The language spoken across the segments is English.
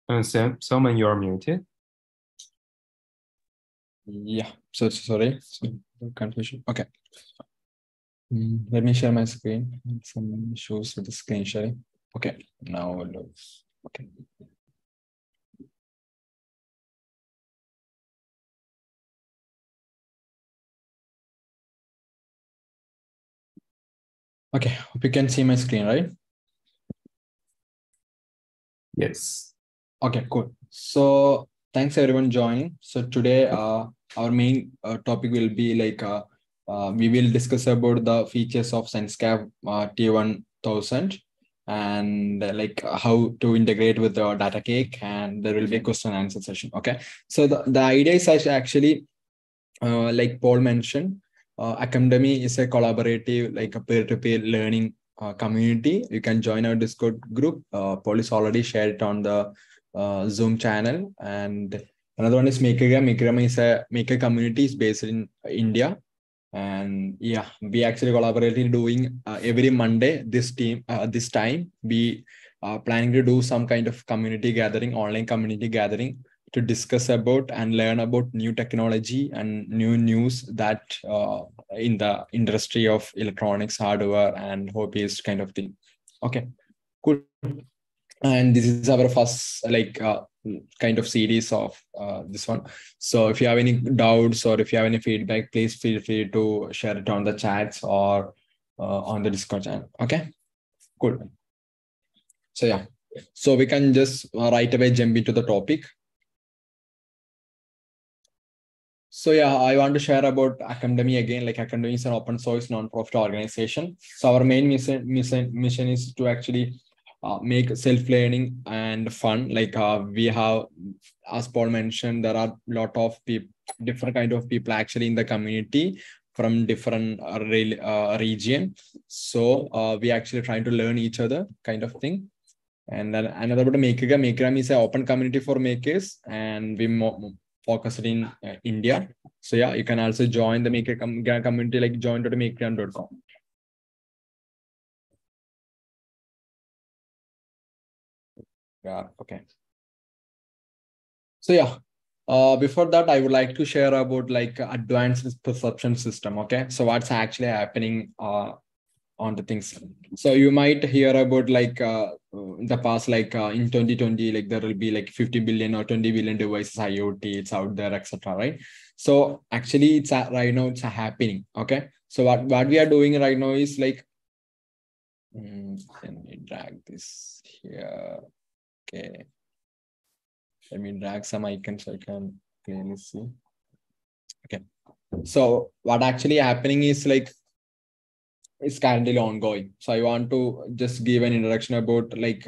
Salman, you're muted. Yeah, so sorry, confusion. Okay. Let me share my screen. Some issues with the screen sharing. Okay, now it looks okay. Okay, hope you can see my screen, right? Yes. Okay, cool. So thanks everyone joining. So today, our main topic will be like we will discuss about the features of SenseCAV T1000 and like how to integrate with the DataCake, and there will be a question and answer session. Okay, so the idea is actually like Paul mentioned, Academy is a collaborative, like a peer-to-peer learning community. You can join our Discord group. Paul is already shared it on the Zoom channel. And another one is Makergram. Makergram is a maker community, is based in India. And yeah, we actually collaborating doing every Monday. This time we are planning to do some kind of community gathering, online community gathering, to discuss about and learn about new technology and new news that in the industry of electronics, hardware, and hobbyist kind of thing. Okay, cool. And this is our first like kind of series of this one. So if you have any doubts or if you have any feedback, please feel free to share it on the chats or on the Discord channel. Okay, cool. So yeah, so we can just right away jump into the topic. So yeah, I want to share about Academy again. Like Academy is an open source non-profit organization. So our main mission is to actually make self-learning and fun. Like we have, as Paul mentioned, there are a lot of people, different kind of people actually in the community from different region. So we actually trying to learn each other kind of thing. And then another about Makergram. Makergram is an open community for makers, and we focused in India. So yeah, you can also join the maker community, like join.makergram.com. Yeah, okay. So yeah, before that, I would like to share about like advanced perception system. Okay, so what's actually happening on the things. So you might hear about like in the past, like in 2020, like there will be like 50 billion or 20 billion devices IoT, it's out there, etc. Right? So actually, it's right now it's happening. Okay, so what we are doing right now is like, let me drag this here. Okay, let me drag some icons so I can clearly see. Okay, so what actually happening is like is currently ongoing. So I want to just give an introduction about like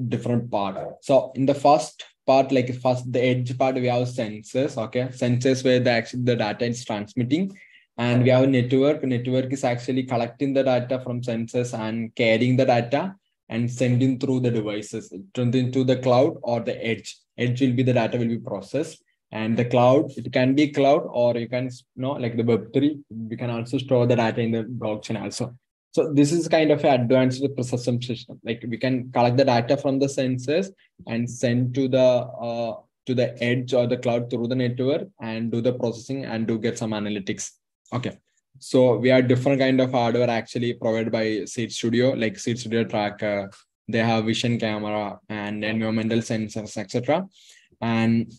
different part. So in the first part, like first the edge part, we have sensors. Okay, sensors where the data is transmitting, and we have network. Network is actually collecting the data from sensors and carrying the data and sending through the devices, sending to the cloud or the edge. Edge will be the data will be processed, and the cloud, it can be cloud, or you can like the Web3, we can also store the data in the blockchain also. So this is kind of an advanced processing system. Like we can collect the data from the sensors and send to the edge or the cloud through the network and do the processing and do get some analytics. Okay, so we have different kind of hardware actually provided by Seed Studio, like Seed Studio Tracker. They have vision camera and environmental sensors, etc. And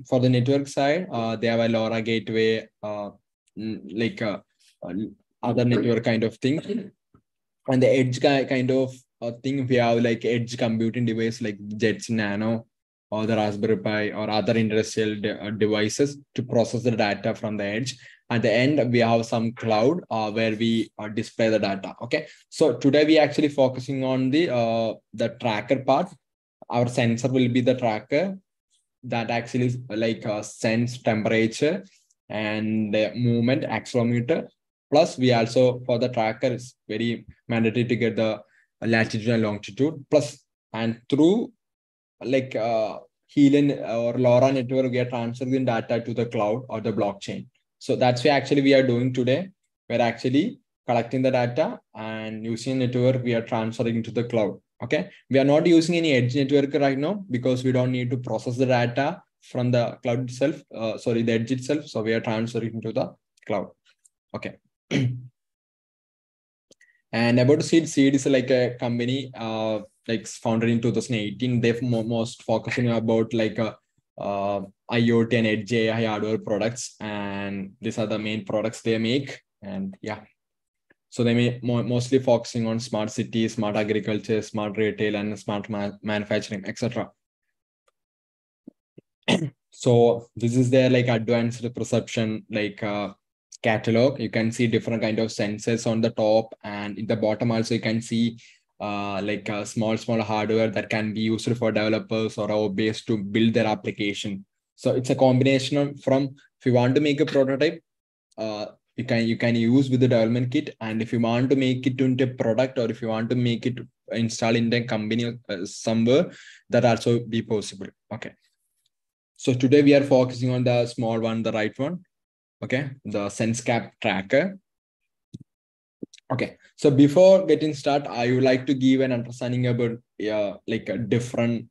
for the network side, they have a LoRa gateway, like other network kind of thing. And the edge kind of thing, we have like edge computing device like Jets Nano or the Raspberry Pi or other industrial devices to process the data from the edge. At the end, we have some cloud where we display the data. Okay, so today we actually focusing on the tracker part. Our sensor will be the tracker that actually like sense temperature and movement accelerometer. Plus, we also for the tracker is very mandatory to get the latitude and longitude. Plus, and through like Helium or LoRa network, we are transferring data to the cloud or the blockchain. So that's what actually we are doing today. We're actually collecting the data and using network, we are transferring to the cloud. Okay, we are not using any edge network right now because we don't need to process the data from the cloud itself, the edge itself. So we are transferring to the cloud. Okay. And about Seed is like a company like founded in 2018. They've most focusing about like IoT and edge AI hardware products, and these are the main products they make. And yeah, so they may mostly focusing on smart cities, smart agriculture, smart retail, and smart manufacturing, etc. So this is their like advanced perception like catalog. You can see different kind of sensors on the top, and in the bottom also you can see like a small hardware that can be used for developers or our base to build their application. So it's a combination of from if you want to make a prototype, you can use with the development kit, and if you want to make it into a product or if you want to make it install in a company somewhere, that also be possible. Okay. So today we are focusing on the small one, the right one. Okay, the SenseCap tracker. Okay, so before getting started, I would like to give an understanding about like a different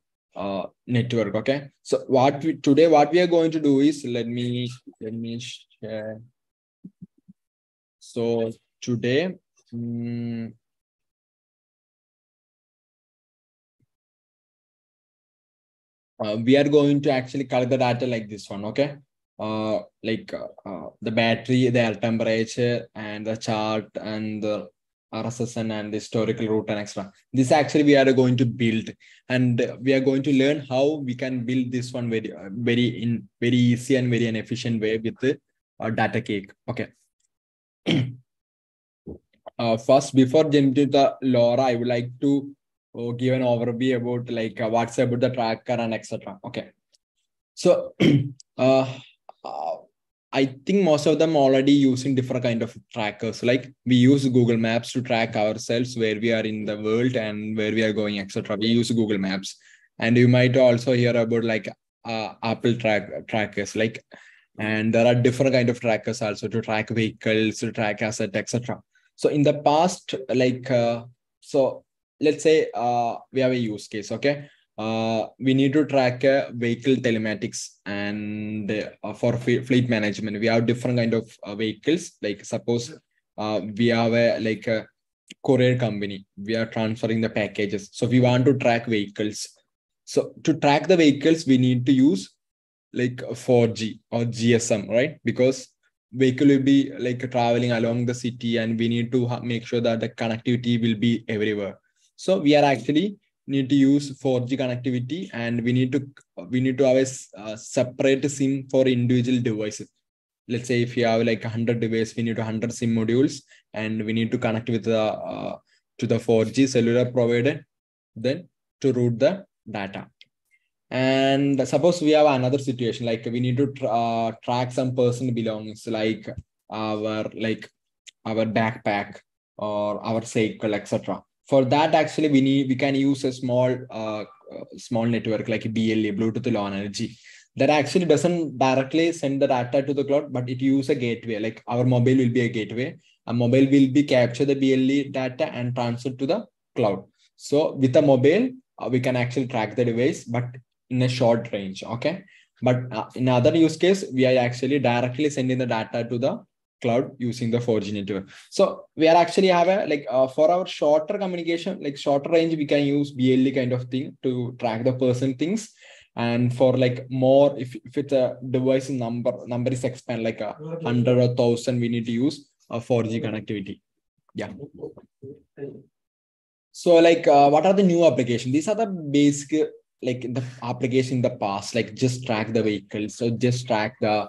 network. Okay, so what we are going to do is let me share. So today, we are going to actually collect the data like this one. Okay, the battery, the air temperature, and the chart, and the RSSN, and the historical route, and extra. This actually we are going to build, and we are going to learn how we can build this one very easy and very efficient way with the DataCake. Okay. First, before jumping to the LoRa, I would like to give an overview about like what's about the tracker and etc. Okay. So I think most of them already using different kind of trackers. Like we use Google Maps to track ourselves where we are in the world and where we are going, etc. We use Google Maps, and you might also hear about like Apple trackers, like, and there are different kind of trackers also to track vehicles, to track asset, etc. So in the past, like so let's say we have a use case. Okay, we need to track vehicle telematics, and for fleet management we have different kind of vehicles. Like suppose we have a courier company, we are transferring the packages, so we want to track vehicles. So to track the vehicles we need to use like 4G or GSM, right? Because vehicle will be like traveling along the city, and we need to make sure that the connectivity will be everywhere. So we are actually need to use 4G connectivity, and we need to have a separate SIM for individual devices. Let's say if you have like 100 devices, we need 100 SIM modules, and we need to connect with the to the 4G cellular provider, then to route the data. And suppose we have another situation, like we need to track some personal belongings, like our backpack or our cycle, etc. For that, actually, we can use a small network like BLE, Bluetooth Low Energy, that actually doesn't directly send the data to the cloud, but it uses a gateway. Like our mobile will be a gateway. A mobile will be capture the BLE data and transfer to the cloud. So with a mobile, we can actually track the device, but in a short range. Okay, but in other use case, we are actually directly sending the data to the cloud using the 4G network. So we are actually have a like for our shorter communication, like shorter range, we can use BLE kind of thing to track the person things. And for like more, if it's a device number is expand like 100 or 1,000, we need to use a 4G connectivity. Yeah. So like what are the new applications? These are the basic like the application in the past, like just track the vehicles, so just track the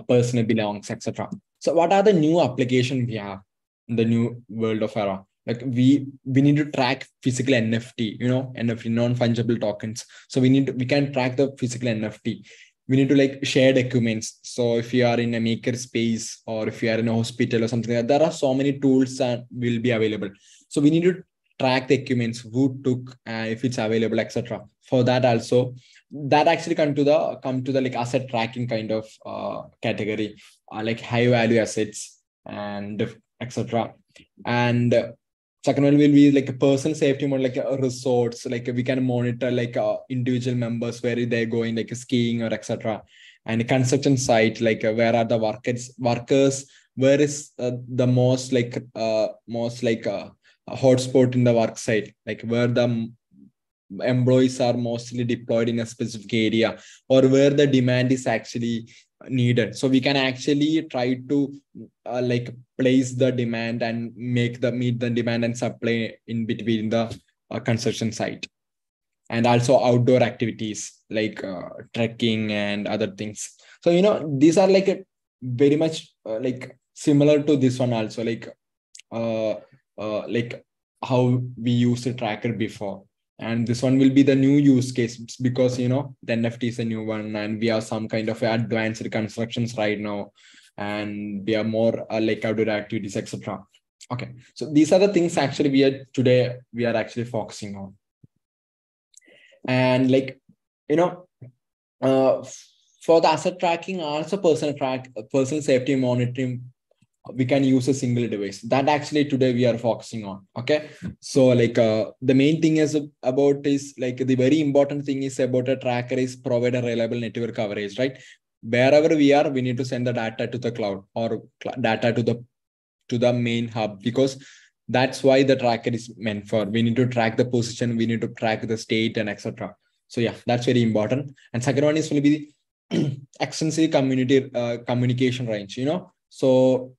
personal belongs, etc. So what are the new application we have in the new world of era? Like we need to track physical NFT, NFT, non-fungible tokens. So we can track the physical NFT. We need to like share documents. So if you are in a maker space, or if you are in a hospital or something like that, there are so many tools that will be available. So we need to track the documents, who took, if it's available, etc. For that also, that actually come to the like asset tracking kind of category, like high value assets and etc. And Second one will be like a personal safety mode, like a resorts, like we can monitor like individual members where they're going, like skiing or etc. And a construction site, like where are the workers, where is the most like a hotspot in the work site, like where the employees are mostly deployed in a specific area, or where the demand is actually needed. So we can actually try to like place the demand and meet the demand and supply in between the construction site. And also outdoor activities like trekking and other things. So these are like very much like similar to this one also, like how we used the tracker before. And this one will be the new use case because the NFT is a new one, and we have some kind of advanced constructions right now, and we are more like outdoor activities, etc. Okay, so these are the things actually we are actually focusing on. And like uh, for the asset tracking, also personal safety monitoring, we can use a single device. That actually today we are focusing on. Okay, so like the main thing is about is like the very important thing is about a tracker is provide a reliable network coverage, right? Wherever we are, we need to send the data to the cloud or data to the main hub, because that's why the tracker is meant for. We need to track the position, we need to track the state and etc. So yeah, that's very important. And second one is will be the extensive communication range. So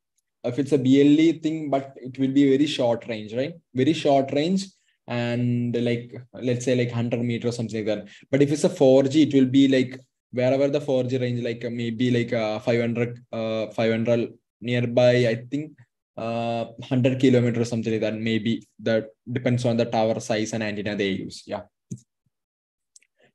if it's a BLE thing, but it will be very short range, right? Very short range, and like let's say like 100 meters or something like that. But if it's a 4G, it will be like wherever the 4G range, like maybe like 500 nearby, I think 100 kilometers, something like that. Maybe that depends on the tower size and antenna they use. Yeah.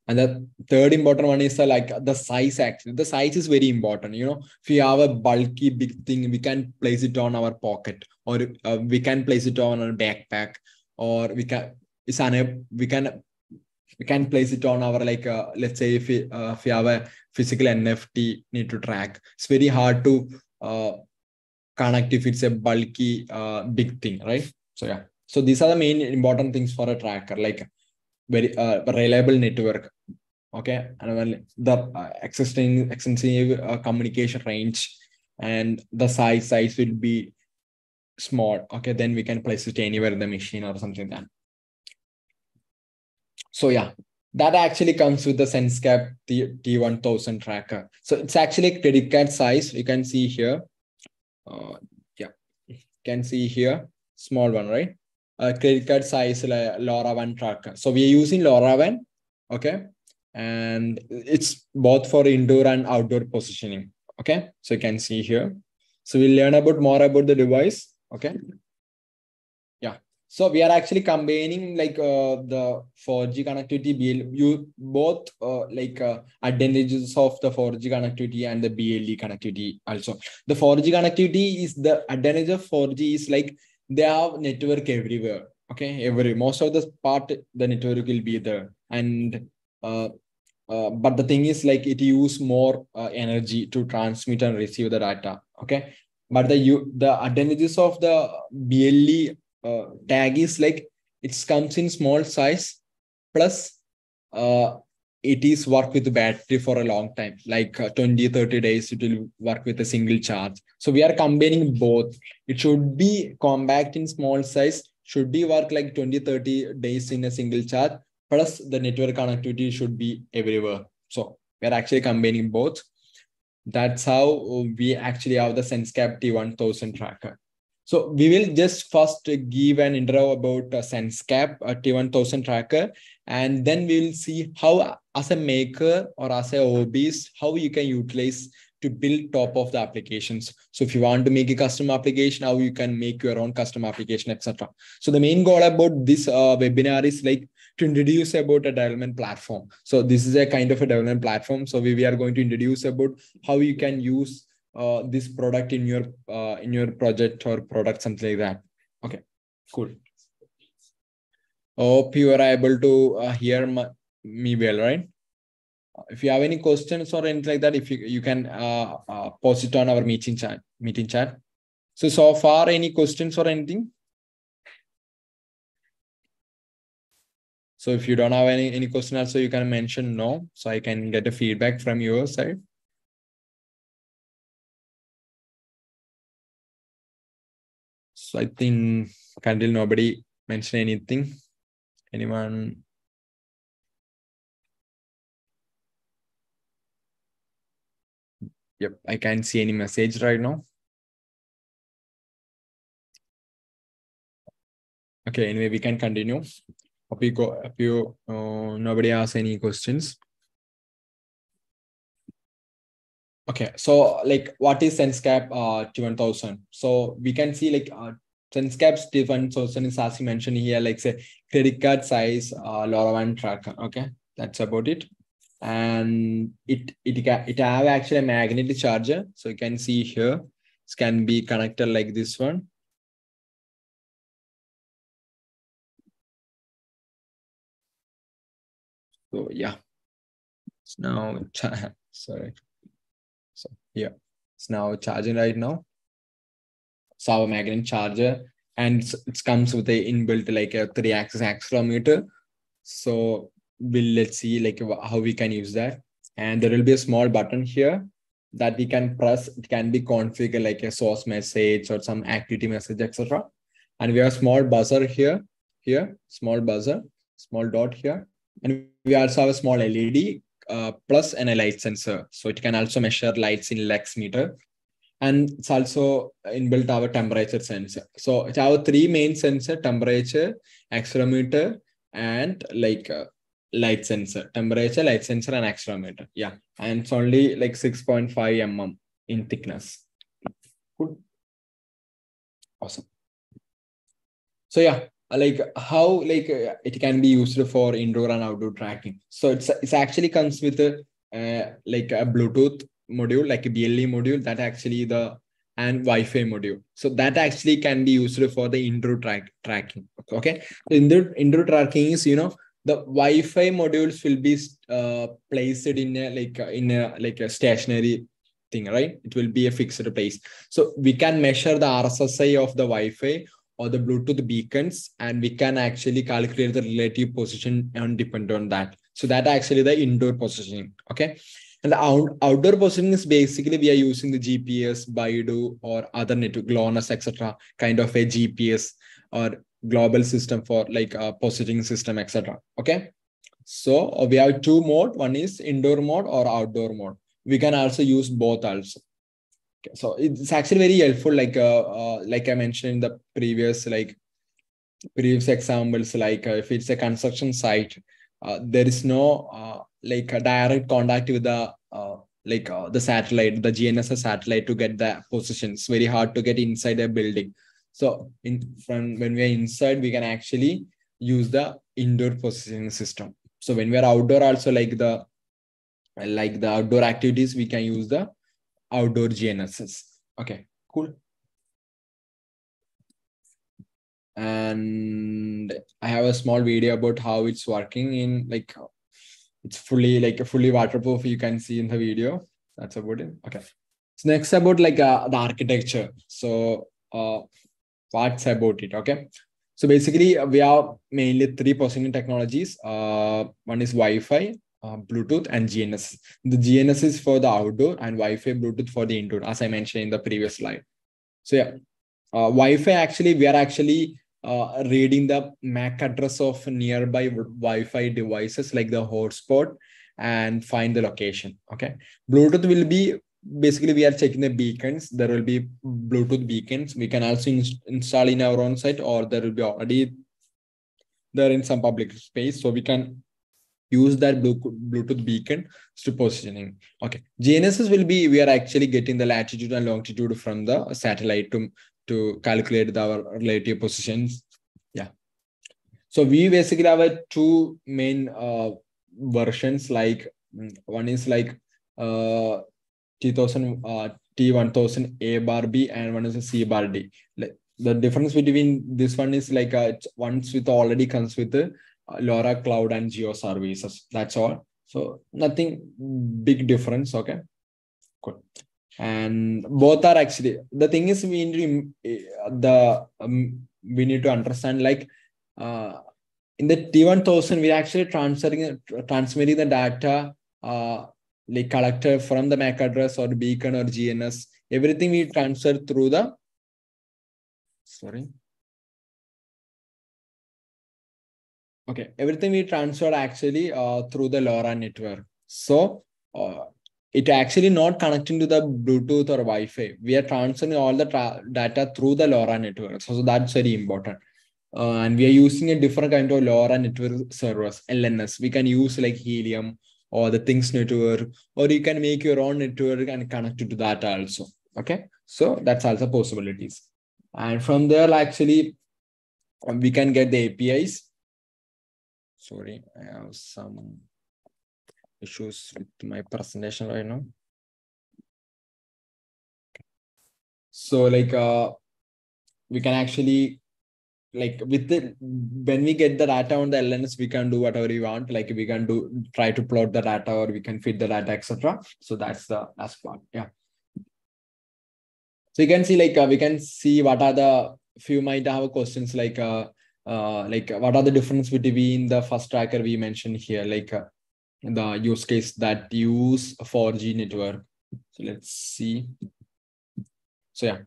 And the third important one is like the size. Actually, the size is very important. If you have a bulky big thing, we can place it on our pocket, or we can place it on our backpack, or we can place it on our like let's say if we have a physical NFT need to track. It's very hard to connect if it's a bulky big thing, right? So yeah. So these are the main important things for a tracker, like very reliable network. Okay, and when the existing extensive communication range, and the size will be small. Okay, then we can place it anywhere in the machine or something like that. So yeah, that actually comes with the SenseCap T1000 tracker. So it's actually a credit card size. You can see here. Yeah, you can see here, small one, right? Credit card size LoRaWAN tracker. So we are using LoRaWAN. Okay, and it's both for indoor and outdoor positioning. Okay, so you can see here. So we'll learn more about the device. Okay, yeah. So we are actually combining like the 4G connectivity, both advantages of the 4G connectivity and the BLE connectivity. Also, the 4G connectivity is the advantage of 4G is like they have network everywhere. Okay, most of the part the network will be there, and but the thing is like it use more energy to transmit and receive the data. Okay, but the advantages of the BLE tag is like it comes in small size, plus it is work with the battery for a long time, like 20-30 days it will work with a single charge. So we are combining both. It should be compact in small size, should be work like 20-30 days in a single charge, plus the network connectivity should be everywhere. So we are actually combining both. That's how we actually have the SenseCap T1000 tracker. So we will just first give an intro about SenseCap T1000 tracker, and then we will see how as a maker or as a hobbyist, how you can utilize to build top of the applications. So if you want to make a custom application, how you can make your own custom application, etc. So the main goal about this webinar is like to introduce about a development platform. So this is a kind of a development platform. So we are going to introduce about how you can use this product in your project or product, something like that. Okay, cool. Hope you are able to hear me well, right? If you have any questions or anything like that, if you can post it on our meeting chat. So far, any questions or anything? So if you don't have any question also, you can mention no, so I can get a feedback from your side. So I think until nobody mentioned anything. Anyone? Yep, I can't see any message right now. Okay, anyway, we can continue. Hope you nobody asks any questions. Okay, so like what is SenseCap T1000? So we can see like SenseCap's T1000 is, as you mentioned here, like say credit card size LoRaWAN tracker. Okay, that's about it. And it have actually a magnetic charger. So you can see here, it can be connected like this one. So yeah, it's now sorry. So yeah, it's now charging right now. So our magnetic charger, and it comes with a inbuilt like a 3-axis accelerometer. So let's see like how we can use that. And there will be a small button here that we can press. It can be configured like a source message or some activity message, etc. And we have a small buzzer here, small buzzer, small dot here. And we also have a small LED plus and a light sensor. So it can also measure lights in lux meter. And it's also inbuilt our temperature sensor. So it's our 3 main sensor: temperature, accelerometer, and like light sensor. Temperature, light sensor, and accelerometer. Yeah, and it's only like 6.5 mm in thickness. Good. Awesome. So yeah, like how like it can be used for indoor and outdoor tracking. So it's actually comes with a like a Bluetooth module, like a BLE module, that actually and Wi-Fi module. So that actually can be used for the indoor tracking. Okay, so indoor tracking is, the Wi-Fi modules will be placed in a stationary thing, right? It will be a fixed place. So we can measure the RSSI of the Wi-Fi or the Bluetooth beacons, and we can actually calculate the relative position and depend on that. So that actually the indoor positioning. Okay. And the outdoor positioning is basically we are using the GPS, Baidu, or other network, GLONASS, etc., kind of a GPS or global system for like a positioning system, etc. Okay. So we have 2 mode. One is indoor mode or outdoor mode. We can also use both also. Okay, so it's actually very helpful, like I mentioned in the previous examples, like if it's a construction site, there is no like a direct contact with the satellite, the GNSS satellite, to get the position. It's very hard to get inside a building. So when we are inside, we can actually use the indoor positioning system. So when we are outdoor also, like the outdoor activities, we can use the outdoor GNSS. Okay, cool. And I have a small video about how it's working in it's fully waterproof. You can see in the video. That's about it. Okay. So next about the architecture. So what's about it? Okay. So basically we have mainly 3 positioning technologies. One is Wi-Fi, Bluetooth, and GNSS. The GNSS is for the outdoor and Wi-Fi, Bluetooth for the indoor, as I mentioned in the previous slide. So yeah, Wi-Fi actually, we are actually reading the MAC address of nearby Wi-Fi devices like the hotspot and find the location. Okay. Bluetooth will be basically we are checking the beacons. There will be Bluetooth beacons. We can also install in our own site, or there will be already there in some public space. So we can use that Bluetooth beacon to positioning. Okay. GNSS will be, we are actually getting the latitude and longitude from the satellite to calculate our relative positions. Yeah. So we basically have 2 main versions. Like one is like T1000 A bar B, and one is a C bar D. Like the difference between this one is like once with already comes with the LoRa Cloud and Geo services. That's all. So nothing big difference. Okay, cool. And both are actually, the thing is we need to understand in the T1000, we're actually transmitting the data like collected from the MAC address or beacon or GNS. Everything we transfer through the everything we transferred actually through the LoRa network. So it actually not connecting to the Bluetooth or Wi-Fi. We are transferring all the data through the LoRa network. So that's very important. And we are using a different kind of LoRa network servers, LNS. We can use like Helium or the Things network, or you can make your own network and connect it to that also. Okay, so that's also possibilities. And from there, actually, we can get the APIs. Sorry, I have some issues with my presentation right now. So like we can actually like with the when we get the data on the LNS, we can do whatever we want. Like we can try to plot the data, or we can feed the data, etc. So that's the last part. Yeah. So you can see like we can see what are the few might have questions like what are the difference between the first tracker we mentioned here, like the use case that use a 4G network. So let's see. So yeah.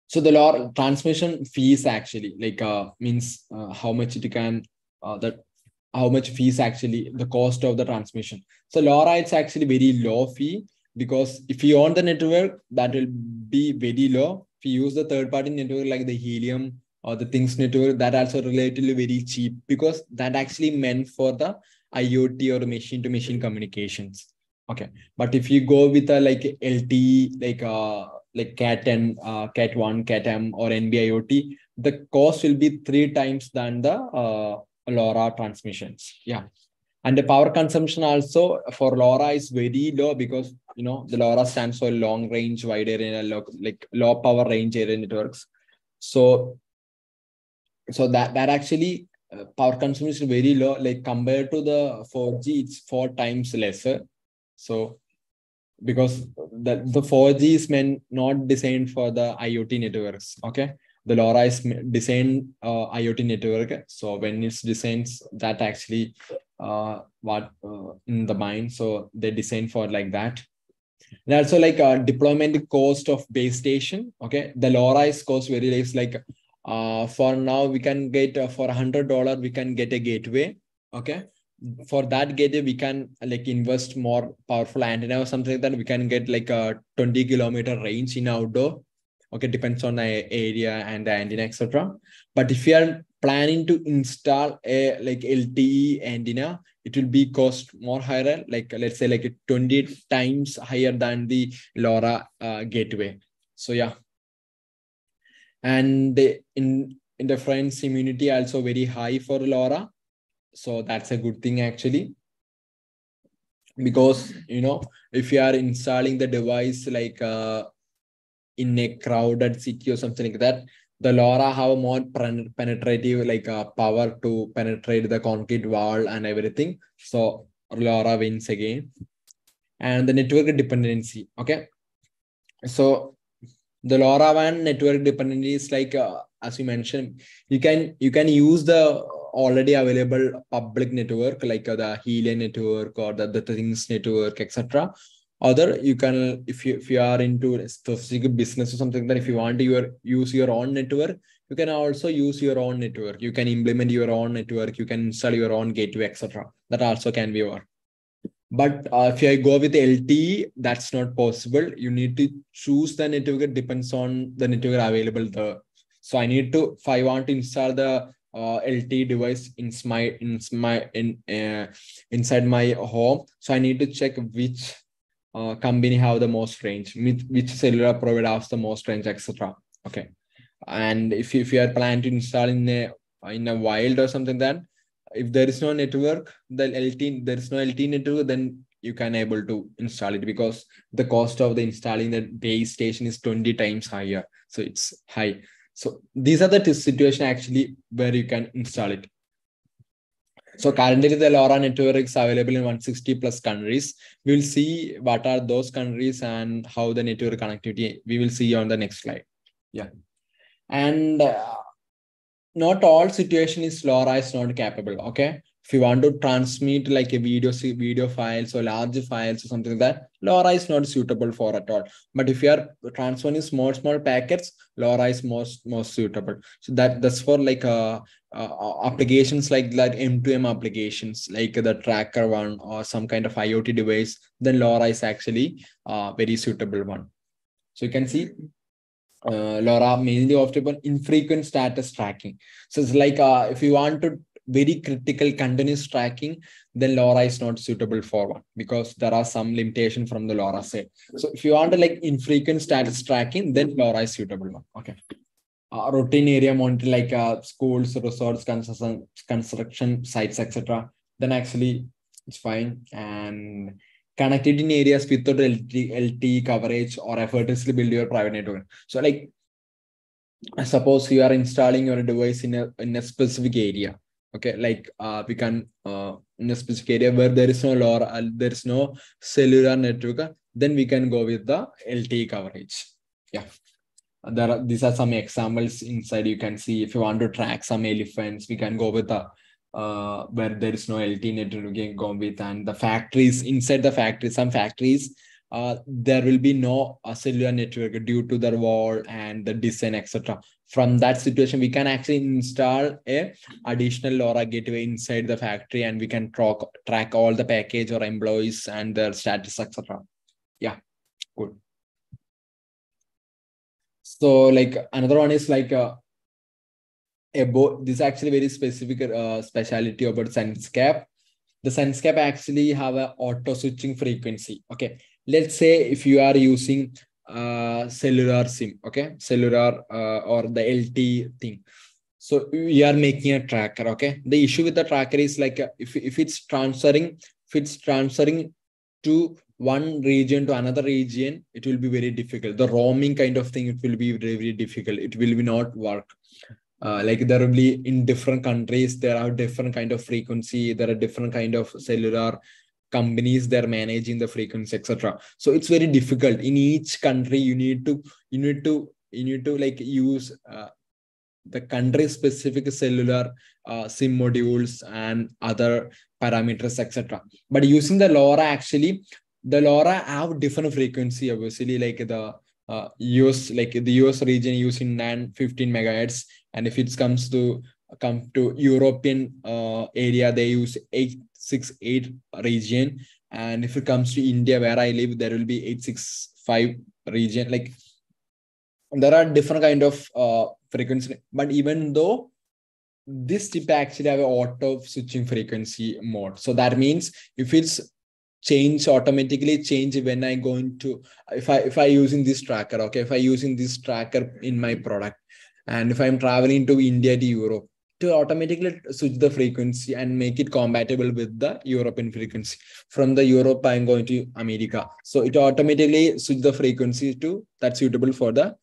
So the LoRa transmission fees actually like means how much it can how much fees actually the cost of the transmission. So LoRa it's actually very low fee, because if you own the network, that will be very low. If you use the third-party network like the Helium or the Things network, that also relatively very cheap, because that actually meant for the IoT or machine-to-machine communications. Okay, but if you go with a like LTE, like Cat N, Cat 1, Cat M, or NB-IoT, the cost will be 3 times than the LoRa transmissions. Yeah. And the power consumption also for LoRa is very low, because the LoRa stands for long range wide area, like low power range area networks. So that actually power consumption is very low, like compared to the 4G, it's 4 times lesser. So because the 4G is not designed for the IoT networks. Okay, the LoRa is designed IoT network. So when it's designed, that actually in the mind. So they design for like that. And also like deployment cost of base station. Okay, the LoRa is cost very less. Like for now we can get for $100 we can get a gateway. Okay, for that gateway we can like invest more powerful antenna or something like that. We can get like a 20-kilometer range in outdoor. Okay, depends on the area and the antenna, etc. But if you are planning to install a like LTE antenna, it will be cost more higher, like let's say like 20 times higher than the LoRa gateway. So yeah, and in interference immunity also very high for LoRa. So that's a good thing actually, because if you are installing the device like in a crowded city or something like that, the LoRa have more penetrative like power to penetrate the concrete wall and everything. So LoRa wins again. And the network dependency. Okay, so the LoRaWAN network dependency is like as you mentioned, you can use the already available public network like the Helium network or the Things network, etc. Other you can, if you are into a specific business or something, that if you want to use your own network, you can also use your own network. You can implement your own network. You can install your own gateway, etc. That also can be work. But if I go with LTE, that's not possible. You need to choose the network. It depends on the network available there. So I need to, if I want to install the LTE device inside my home, so I need to check which company have the most range, which cellular provider has the most range, etc. Okay, and if you are planning to install in a wild or something, then if there is no network, there is no LTE network, then you can able to install it, because the cost of the installing the base station is 20 times higher. So it's high. So these are the situation actually where you can install it. So currently the LoRa network is available in 160 plus countries. We will see what are those countries and how the network connectivity we will see on the next slide. Yeah. And not all situation is LoRa is not capable. Okay, if you want to transmit like a video files or large files or something like that, LoRa is not suitable for at all. But if you are transferring small packets, LoRa is most suitable. So that's for like applications like M2M applications, like the tracker one or some kind of IoT device. Then LoRa is actually very suitable one. So you can see LoRa mainly often for infrequent status tracking. So it's like if you want to very critical continuous tracking, then LoRa is not suitable for one because there are some limitation from the LoRa side. So if you want to like infrequent status tracking, then LoRa is suitable one. Okay. Routine area monitoring like schools, resorts, construction sites, etc. Then actually it's fine. And connected in areas without LTE coverage or effortlessly build your private network. So like suppose you are installing your device in a specific area. Okay, like we can in a specific area where there is no LoRa, there is no cellular network, then we can go with the LTE coverage. Yeah. These are some examples inside. You can see if you want to track some elephants, we can go with the where there is no LTE network, we can go with. And the factories, inside the factory, some factories, there will be no cellular network due to the wall and the design, etc. From that situation, we can actually install a additional LoRa gateway inside the factory, and we can track all the package or employees and their status, etc. Yeah, good. So like another one is like this is actually very specific speciality about Senscap. The Senscap actually have a auto switching frequency. Okay, let's say if you are using cellular SIM, okay, cellular or the LT thing. So we are making a tracker. Okay, the issue with the tracker is like if it's transferring to one region to another region, it will be very difficult. The roaming kind of thing, it will be very, very difficult. It will be not work. Like there will be in different countries, there are different kind of frequency, there are different kind of cellular companies, they're managing the frequency, etc. So it's very difficult. In each country, you need to like use the country specific cellular SIM modules and other parameters, etc. But using the LoRa, actually, the LoRa have different frequency, obviously, like the US, like the US region using 915 megahertz, and if it comes to European area, they use 868 region, and if it comes to India, where I live, there will be 865 region. Like there are different kind of frequency, but even though this chip actually have an auto switching frequency mode, so that means if it's automatically change when I go into if I using this tracker, okay, if I using this tracker in my product, and if I'm traveling to India to Europe, to automatically switch the frequency and make it compatible with the European frequency. From the Europe, I'm going to America, so it automatically switch the frequency to that's suitable for the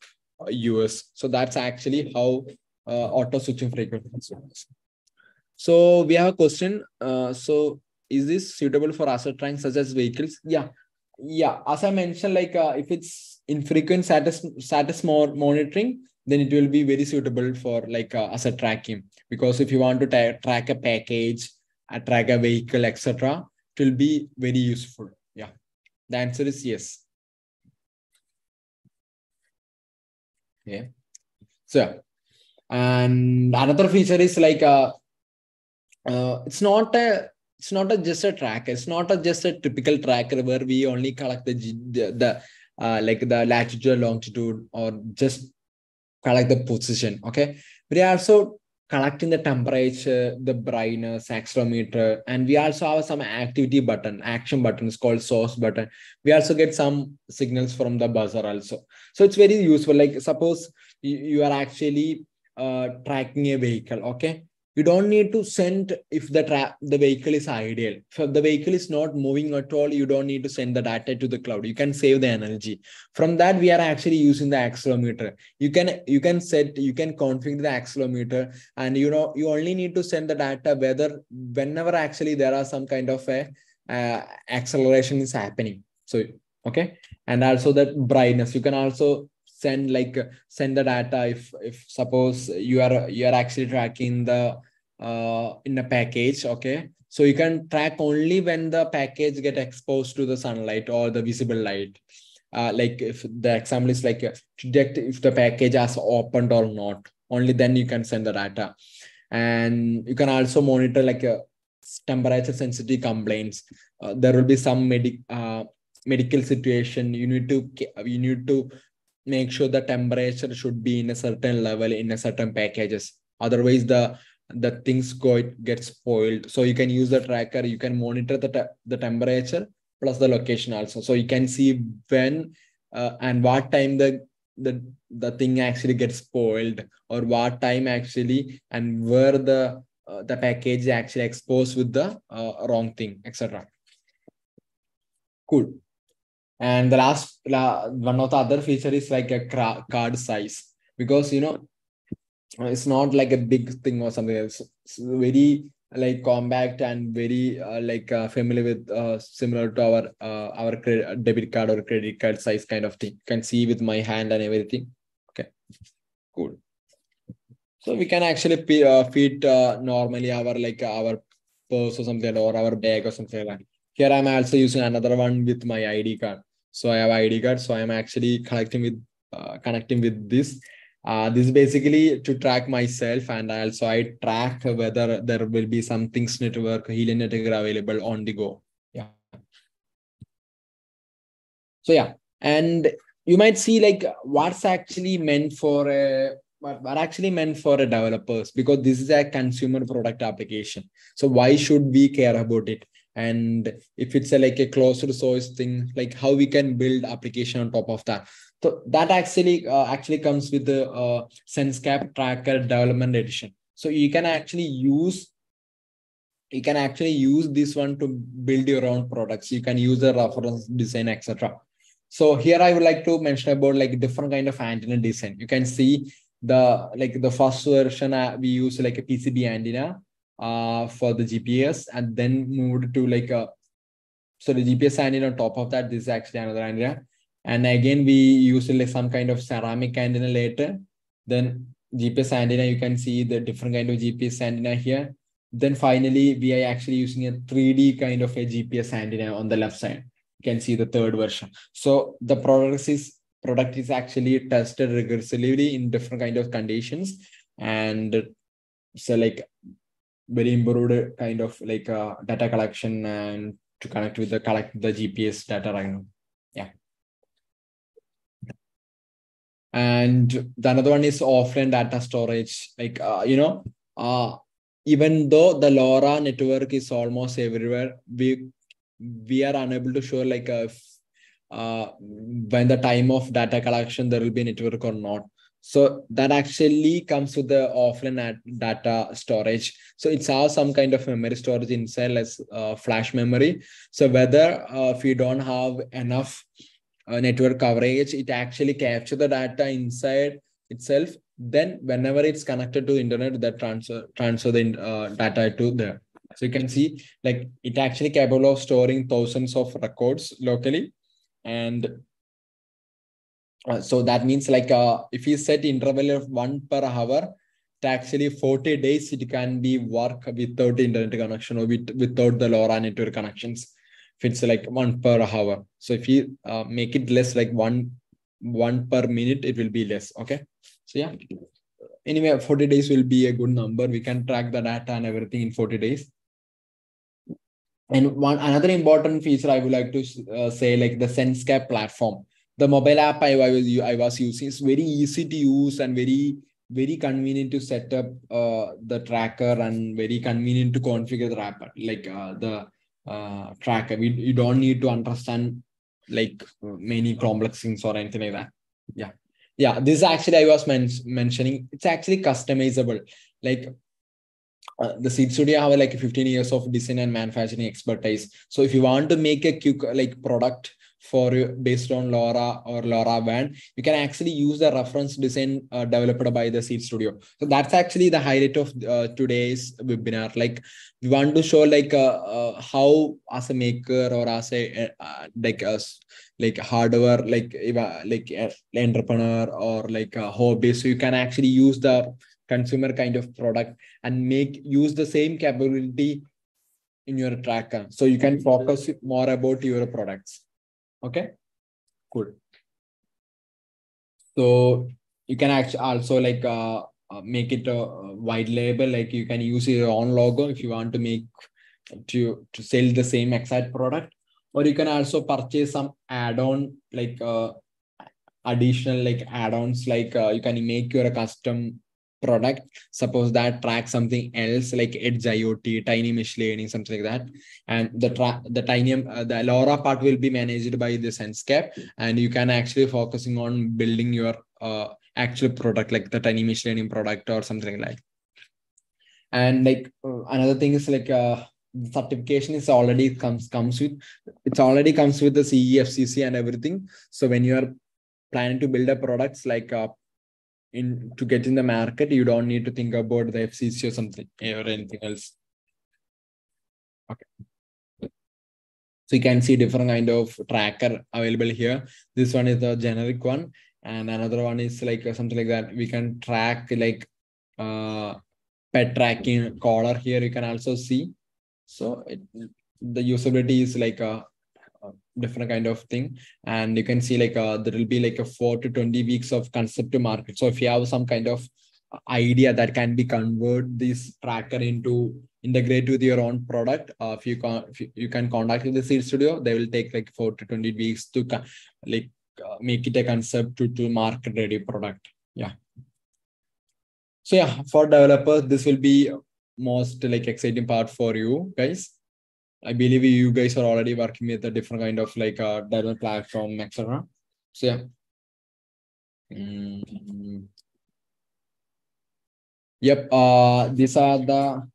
US. So that's actually how auto switching frequency works. So we have a question. So is this suitable for asset tracking such as vehicles? Yeah. Yeah. As I mentioned, like if it's infrequent status monitoring, then it will be very suitable for like asset tracking. Because if you want to track a package, track a vehicle, etc., it will be very useful. Yeah. The answer is yes. Yeah. So, and another feature is like it's not just a tracker. It's not just a typical tracker where we only collect the like the latitude, longitude, or just collect the position. Okay, we are also collecting the temperature, the brightness, accelerometer, and we also have some activity button, action button is called source button. We also get some signals from the buzzer also. So it's very useful. Like suppose you are actually tracking a vehicle. Okay, you don't need to send if the vehicle is ideal. If the vehicle is not moving at all, you don't need to send the data to the cloud. You can save the energy. From that, we are actually using the accelerometer. You can configure the accelerometer, and you only need to send the data whenever actually there are some kind of a acceleration is happening. So okay, and also that brightness, you can also send send the data if suppose you are actually tracking the in a package. Okay, so you can track only when the package get exposed to the sunlight or the visible light. Like if the example is like to detect if the package has opened or not, only then you can send the data. And you can also monitor like a temperature sensitivity complaints. There will be some medical situation. You need to make sure the temperature should be in a certain level in a certain packages. Otherwise, the things get spoiled. So you can use the tracker. You can monitor the temperature plus the location also. So you can see when and what time the thing actually gets spoiled, or what time actually, and where the package is actually exposed with the wrong thing, etc. Cool. And the one of the other feature is like a card size, because it's not like a big thing or something else. It's very like compact and very familiar with similar to our debit card or credit card size kind of thing. You can see with my hand and everything. Okay, cool. So we can actually feed normally our purse or something, or our bag or something like that. Here I'm also using another one with my ID card. So I have ID card. So I'm actually connecting with this. This is basically to track myself, and also I track whether there will be some things network, Helium network available on the go. Yeah. So yeah, and you might see like what's actually meant for what actually meant for a developers, because this is a consumer product application. So why should we care about it? And if it's like a closed source thing, like how we can build application on top of that. So that actually comes with the SenseCap Tracker Development Edition. So you can actually use this one to build your own products. You can use the reference design, etc. So here I would like to mention about like different kind of antenna design. You can see the first version we use like a PCB antenna for the GPS, and then moved to so the GPS antenna on top of that. This is actually another antenna, and again we use like some kind of ceramic antenna later. Then GPS antenna, you can see the different kind of GPS antenna here. Then finally we are actually using a 3D kind of a GPS antenna on the left side. You can see the third version. So the product is actually tested rigorously in different kind of conditions, and so like very improved kind of data collection and to collect the GPS data right now. Yeah. And the another one is offline data storage. Even though the LoRa network is almost everywhere, we are unable to show when the time of data collection there will be a network or not. So that actually comes with the offline data storage. So it's has some kind of memory storage inside as flash memory. So whether if you don't have enough network coverage, it actually captures the data inside itself. Then whenever it's connected to the internet, that transfer the data to there. So you can see like it actually capable of storing thousands of records locally. And so that means if you set interval of 1 per hour, it actually 40 days it can be work without internet connection or without the LoRa network connections. If it's like 1 per hour. So if you make it less, like one per minute, it will be less. Okay. So yeah. Anyway, 40 days will be a good number. We can track the data and everything in 40 days. And another important feature I would like to say, like the SenseCap platform. The mobile app I was using is very easy to use and very convenient to set up the tracker, and very convenient to configure the wrapper, the tracker. You don't need to understand like many complex things or anything like that. Yeah. This actually I was mentioning. It's actually customizable. Like the Seeed Studio have like 15 years of design and manufacturing expertise. So if you want to make a quick product based on LoRa or LoRaWAN, you can actually use the reference design developed by the Seed Studio. So that's actually the highlight of today's webinar. Like we want to show like how as a maker or as a like hardware entrepreneur or like a hobby, so you can actually use the consumer kind of product and use the same capability in your tracker, so you can focus more about your products. Okay, cool. So you can actually also like make it a white label, like you can use your own logo if you want to make to sell the same exact product, or you can also purchase some add-on like additional like add-ons, like you can make your custom product, suppose that tracks something else like edge IoT, tiny machine learning, something like that, and the tiny the LoRa part will be managed by the Senscape, and you can actually focusing on building your actual product like the tiny machine learning product or something like. And like another thing is like certification is already comes with the CE, FCC and everything. So when you are planning to build a products like to get in the market, you don't need to think about the FCC or something or anything else. Okay. So you can see different kind of tracker available here. This one is the generic one, and another one is like something like that. We can track like pet tracking collar here. You can also see. So the usability is like a different kind of thing, and you can see like there will be like a 4 to 20 weeks of concept to market. So if you have some kind of idea that can be convert this tracker into integrate with your own product, if you can contact with the Seed Studio, they will take like 4 to 20 weeks to like make it a concept to market ready product. Yeah. So yeah, for developers, this will be most like exciting part for you guys. I believe you guys are already working with a different kind of like development platform, etc. So yeah. Yep. These are the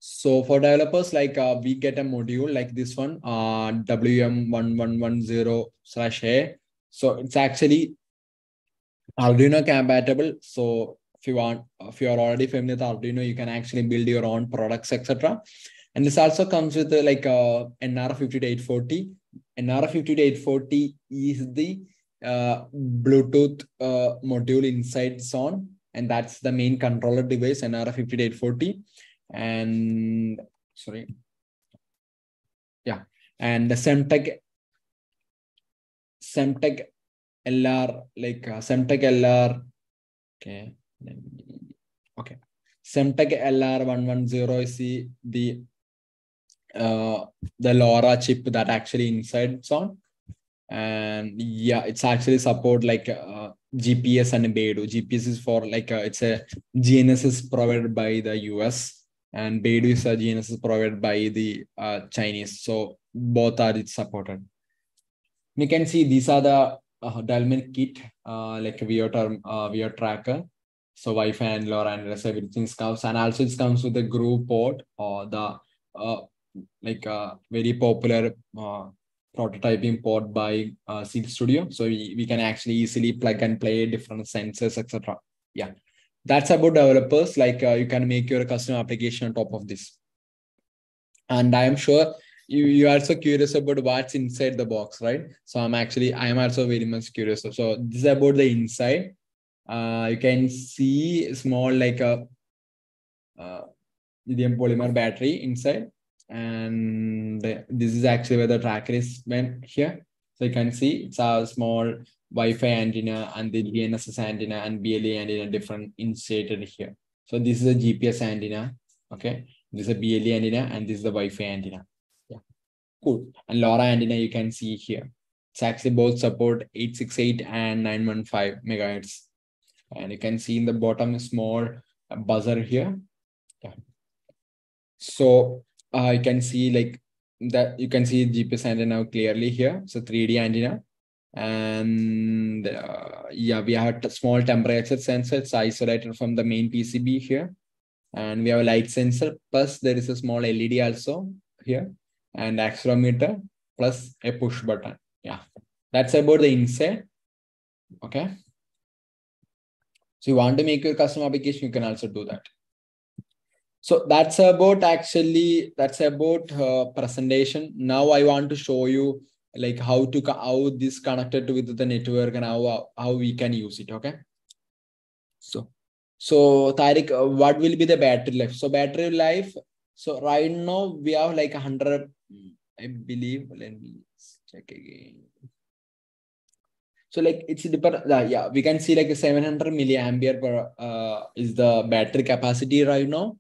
so for developers, like we get a module like this one, WM1110/A. So it's actually Arduino compatible. So if you are already familiar with Arduino, you can actually build your own products, etc. And this also comes with like a NR50840. NR50840 is the Bluetooth module inside Zone, and that's the main controller device, NR50840. And sorry, yeah, and the Semtech LR, like Semtech LR. Okay. Okay. Semtech LR110 is the LoRa chip that actually inside Zone. And yeah, it's actually support like GPS and Beidou. GPS is for like it's a GNSS provided by the US, and Beidou is a GNSS provided by the Chinese. So both are supported. You can see these are the development kit, like VR tracker. So Wi-Fi and LoRa and rest everything comes, and also it comes with the groove port or the like very popular prototyping port by Seed Studio. So we can actually easily plug and play different sensors, etc. Yeah, that's about developers. Like you can make your custom application on top of this. And I am sure you are also curious about what's inside the box, right? So I am also very much curious. So this is about the inside. You can see small like a lithium polymer battery inside, and this is actually where the tracker is meant here. So you can see it's a small Wi-Fi antenna and the GNSS antenna and BLE antenna different inserted here. So this is a GPS antenna. Okay, this is a BLE antenna and this is the Wi-Fi antenna. Yeah, cool. And LoRa antenna you can see here. It's actually both support 868 and 915 megahertz. And you can see in the bottom a small buzzer here. Yeah. So you can see like that, you can see GPS antenna clearly here. So 3D antenna. And yeah, we have a small temperature sensor. It's isolated from the main PCB here. And we have a light sensor, plus there is a small LED also here, and accelerometer, plus a push button. Yeah, that's about the inside. Okay. So you want to make your custom application, you can also do that. So that's about presentation. Now I want to show you like how this connected with the network and how we can use it. Okay. So Tariq, what will be the battery life? So battery life. So right now we have like 100, I believe. Let me check again. So like it's depend. Yeah, we can see like a 700 milliampere per is the battery capacity right now.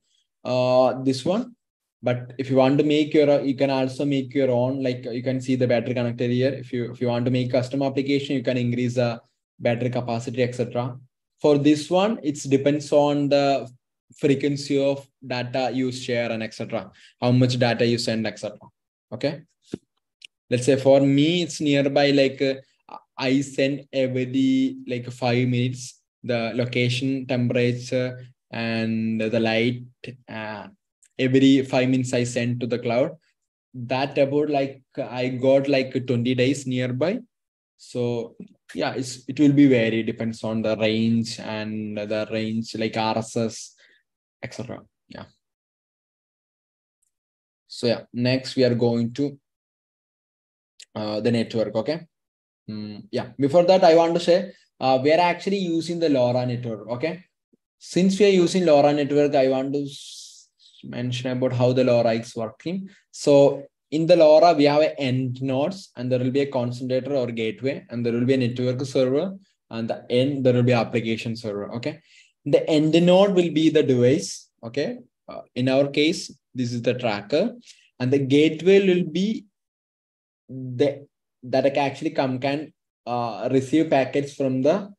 This one. But if you want to make your, you can also make your own. Like you can see the battery connected here. If you want to make custom application, you can increase the battery capacity, etc. For this one, it depends on the frequency of data you share and etc. How much data you send, etc. Okay. Let's say for me, it's nearby like I send every like 5 minutes the location, temperature, and the light. Every 5 minutes I send to the cloud. That about like I got like 20 days nearby. So yeah, it will be vary, depends on the range and the range like RSS, etc. Yeah. So yeah, next we are going to the network. Okay. Yeah. Before that, I want to say we are actually using the LoRa network. Okay. Since we are using LoRa network, I want to mention about how the LoRa is working. So in the LoRa, we have end nodes, and there will be a concentrator or gateway, and there will be a network server, and the end there will be application server. Okay, the end node will be the device. Okay, in our case, this is the tracker, and the gateway will be the that can actually can receive packets from the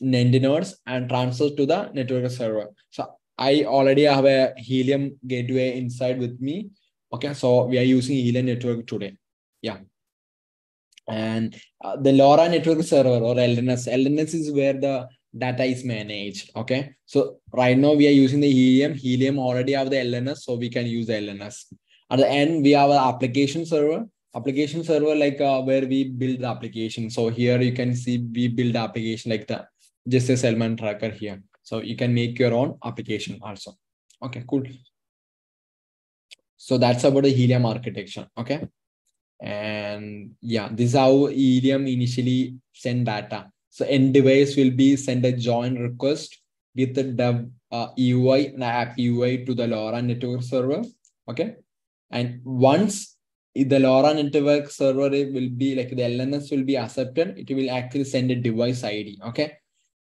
end nodes and transfer to the network server. So I already have a Helium gateway inside with me. Okay, so we are using Helium network today. Yeah. And the LoRa network server or LNS. LNS is where the data is managed. Okay. So right now we are using the Helium. Helium already have the LNS, so we can use the LNS. At the end, we have an application server. Application server like where we build the application. So here you can see we build the application like the just a Selman tracker here. So you can make your own application also. Okay, cool. So that's about the Helium architecture. Okay. And yeah, this is how Helium initially send data. So end device will be send a join request with the dev UI and app UI to the LoRa network server. Okay. And once the LoRa network server will be like the LNS will be accepted, it will actually send a device ID. Okay.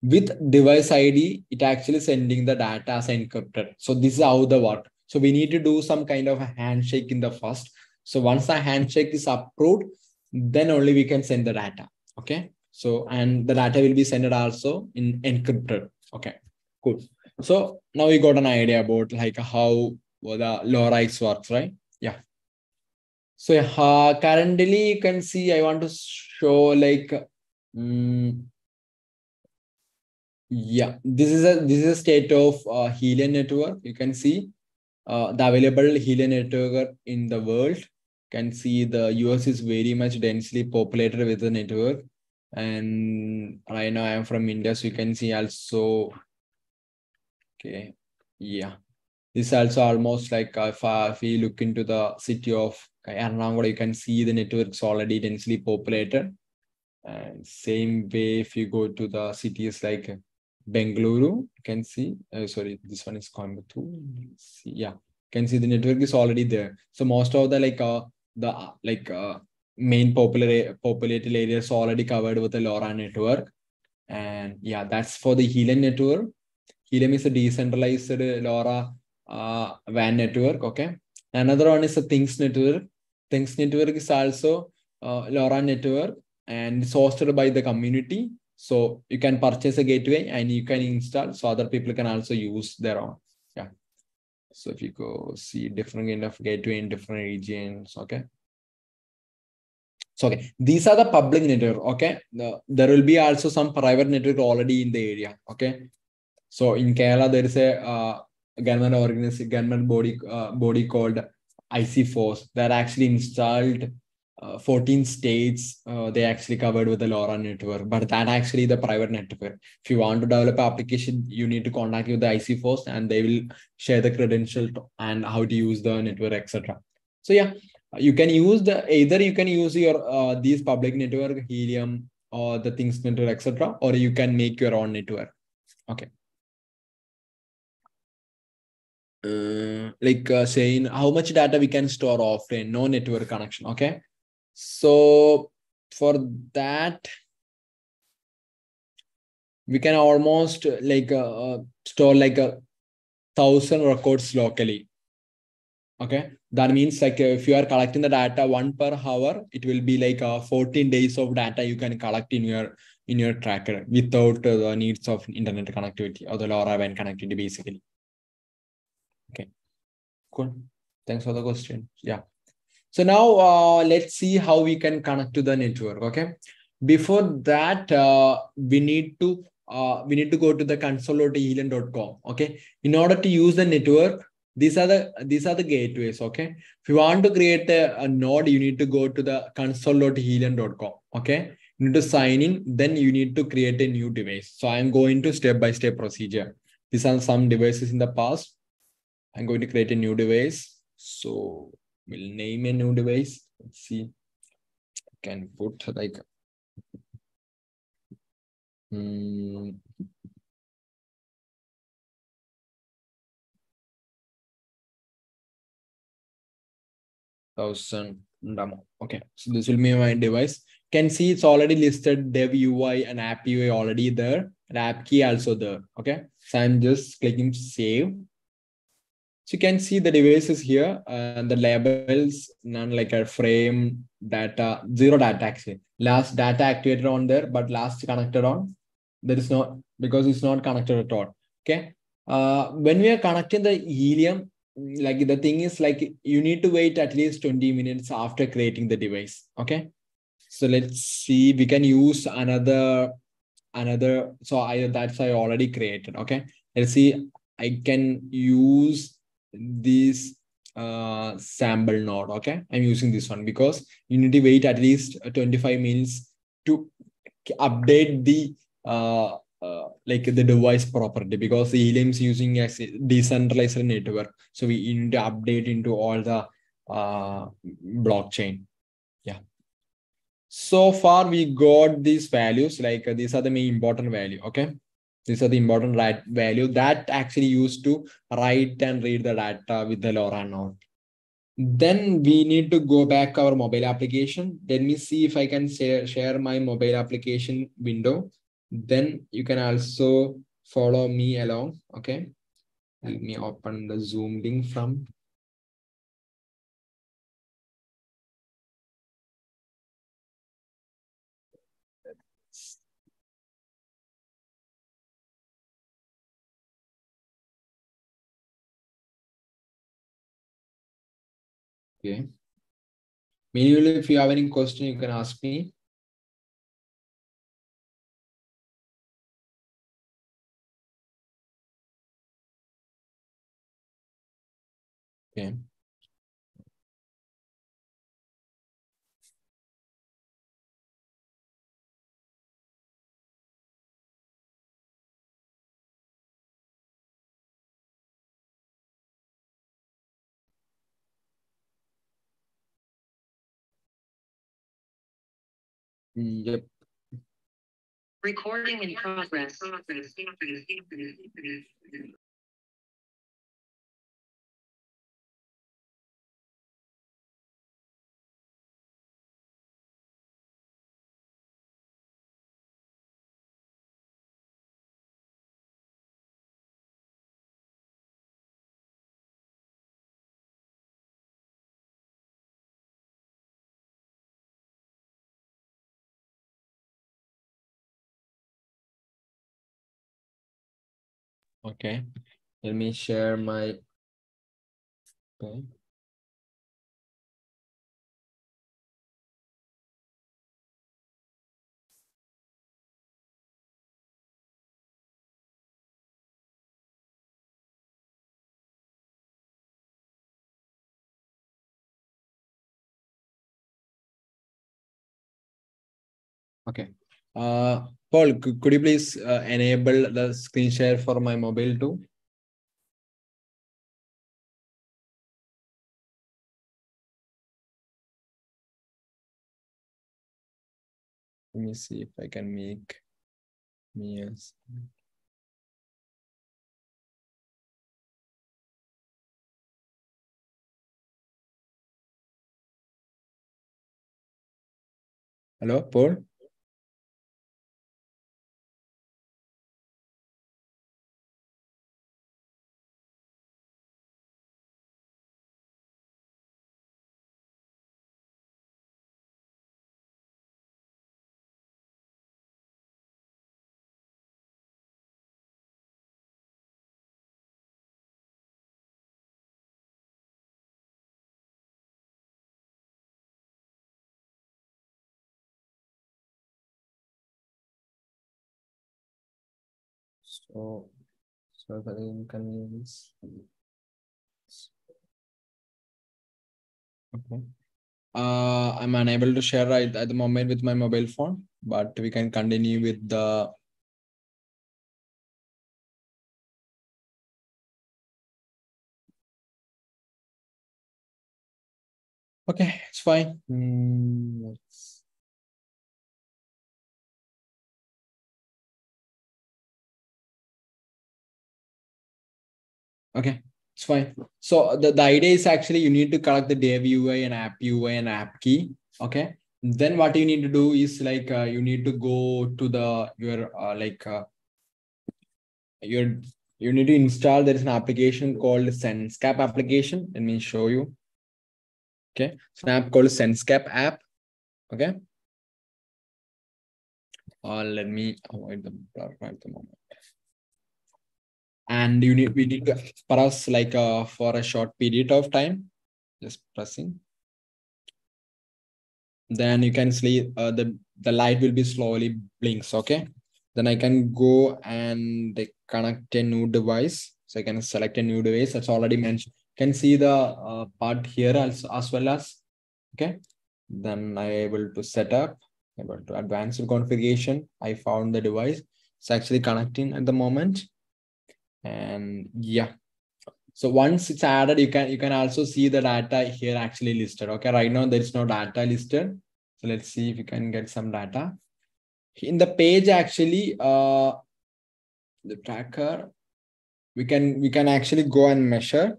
With device ID, it actually sending the data as encrypted. So this is how the work. So we need to do some kind of a handshake in the first. So once the handshake is approved, then only we can send the data. Okay. So, and the data will be sent also in encrypted. Okay, cool. So now we got an idea about like how the LoRa works, right? Yeah. So currently you can see, I want to show like, yeah, this is a state of Helium network. You can see the available Helium network in the world. You can see the US is very much densely populated with the network. And right now I am from India, so you can see also, okay, yeah. This is also almost like if we look into the city of Ernakulam, you can see the network is already densely populated. And same way, if you go to the cities like Bengaluru, you can see, sorry, this one is Coimbatore. Yeah, you can see the network is already there. So most of the main populated areas already covered with the LoRa network. And yeah, that's for the Helium network. Helium is a decentralized LoRa WAN network. Okay. Another one is a Things network. Things network is also LoRa network and it's hosted by the community. So you can purchase a gateway and you can install, so other people can also use their own. Yeah. So if you go see different kind of gateway in different regions, okay. So okay, these are the public network. Okay, there will be also some private network already in the area. Okay, So in Kerala, there is a government organization, government body called IC Force that actually installed 14 states. They actually covered with the LoRa network, but that actually the private network. If you want to develop an application, you need to contact with the IC Force, and they will share the credential and how to use the network, etc. So yeah, you can use either you can use your these public network, Helium or the Things network, etc., or you can make your own network. Okay. Saying how much data we can store offline, no network connection. Okay. So for that, we can almost store like 1,000 records locally. Okay. That means like if you are collecting the data 1 per hour, it will be like 14 days of data you can collect in your tracker without the needs of internet connectivity or the LoRaWAN connectivity basically. Okay. Cool. Thanks for the question. Yeah. So now let's see how we can connect to the network. Okay. Before that, we need to go to the console.helium.com. Okay. In order to use the network, these are the gateways. Okay. If you want to create a node, you need to go to the console.helium.com. Okay. You need to sign in. Then you need to create a new device. So I'm going to step-by-step procedure. These are some devices in the past. I'm going to create a new device. So we'll name a new device. Let's see. I can put like 1,000 demo. Okay, so this will be my device. Can see it's already listed dev UI and app UI already there, and app key also there. Okay, so I'm just clicking save. So you can see the devices here and the labels, none like a frame data, zero data actually. Last data activated on there, but last connected on. There is no, because it's not connected at all. Okay. When we are connecting the Helium, like the thing is like you need to wait at least 20 minutes after creating the device. Okay. So let's see, we can use another, so I already created. Okay. Let's see, I can use this sample node. Okay. I'm using this one because you need to wait at least 25 minutes to update the like the device property, because the Helium is using a decentralized network. So we need to update into all the blockchain. Yeah. So far we got these values, like these are the main important value. Okay. These are the important value that actually used to write and read the data with the LoRa node. Then we need to go back our mobile application. Let me see if I can share my mobile application window. Then you can also follow me along. Okay. Let me open the Zoom link from. Okay. Meanwhile, if you have any question, you can ask me. Okay. Yep. Recording in progress. Okay. Let me share my. Okay. Okay. Paul, could you please enable the screen share for my mobile too? Let me see if I can make me as. Hello, Paul? So the inconvenience. Okay. I'm unable to share right at the moment with my mobile phone, but we can continue with the. Okay, it's fine. Okay, it's fine. So the idea is actually you need to collect the dev UI and app UI and app key. Okay. Then what you need to do is like you need to go to the your you need to install. There is an application called SenseCap application. Let me show you. Okay, it's an app called SenseCap app. Okay. Let me avoid the blur at the moment. And we need to press like for a short period of time. Just pressing. Then you can see the light will be slowly blinks. Okay. Then I can go and connect a new device. So I can select a new device that's already mentioned. You can see the part here as well as. Okay. Then I able to set up, able to advanced configuration. I found the device. It's actually connecting at the moment. And yeah. So once it's added, you can also see the data here actually listed. Okay. Right now there is no data listed. So let's see if you can get some data. In the page, actually, the tracker, we can actually go and measure.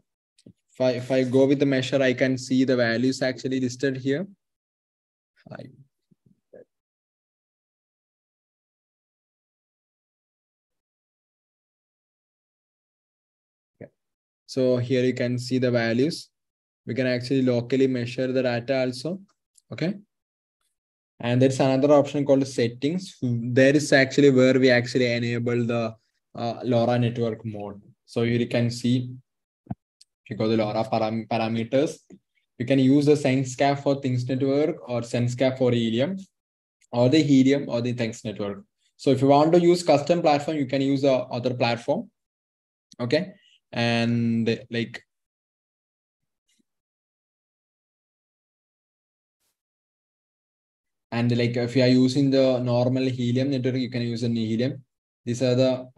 If I go with the measure, I can see the values actually listed here. Okay. So here you can see the values. We can actually locally measure the data also. Okay. And there's another option called settings. There is actually where we actually enable the LoRa network mode. So here you can see, if you go to LoRa parameters, you can use the SenseCap for Things Network or SenseCap for Helium or the Helium or the Things Network. So if you want to use custom platform, you can use the other platform. Okay. And like, if you are using the normal Helium network, you can use a Helium. These are the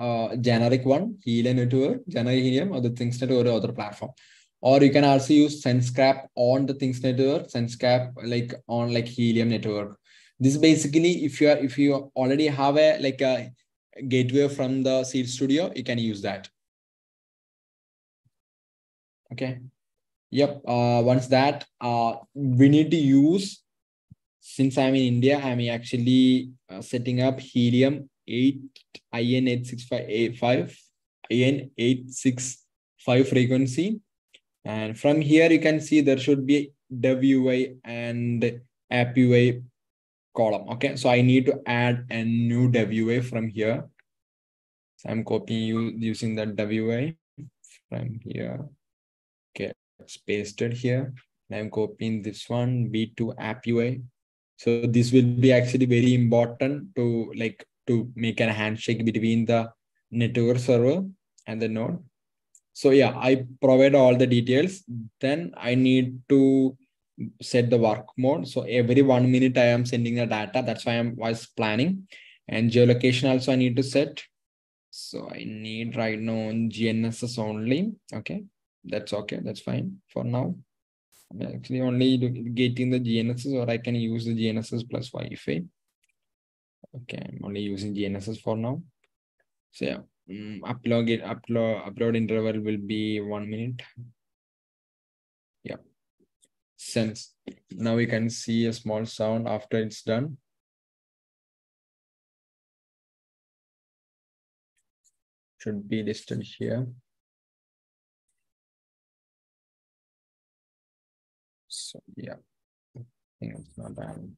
generic one, Helium network, generic Helium, or the Things Network or other platform. Or you can also use SenseCap on the Things Network, SenseCap like on like Helium network. This is basically if you already have a gateway from the Seeed Studio, you can use that. Okay. Yep. Once that we need to use. Since I'm in India, I'm actually setting up Helium 8 IN8655 IN865 frequency. And from here, you can see there should be dev UI and app UI column. Okay, so I need to add a new dev UI from here. So I'm copying using that dev UI from here. Okay, it's pasted here. I'm copying this one, B2 app UI. So this will be actually very important to make a handshake between the network server and the node. So yeah, I provide all the details. Then I need to set the work mode. So every 1 minute I am sending the data. That's why I was planning. And geolocation also I need to set. So I need right now GNSS only. Okay, that's okay. That's fine for now. I'm actually only getting the GNSS, or I can use the GNSS plus Wi-Fi. Okay, I'm only using GNSS for now. So yeah, upload interval will be 1 minute. Yeah, sense. Now we can see a small sound after it's done. Should be listed here. So yeah, I think it's not done.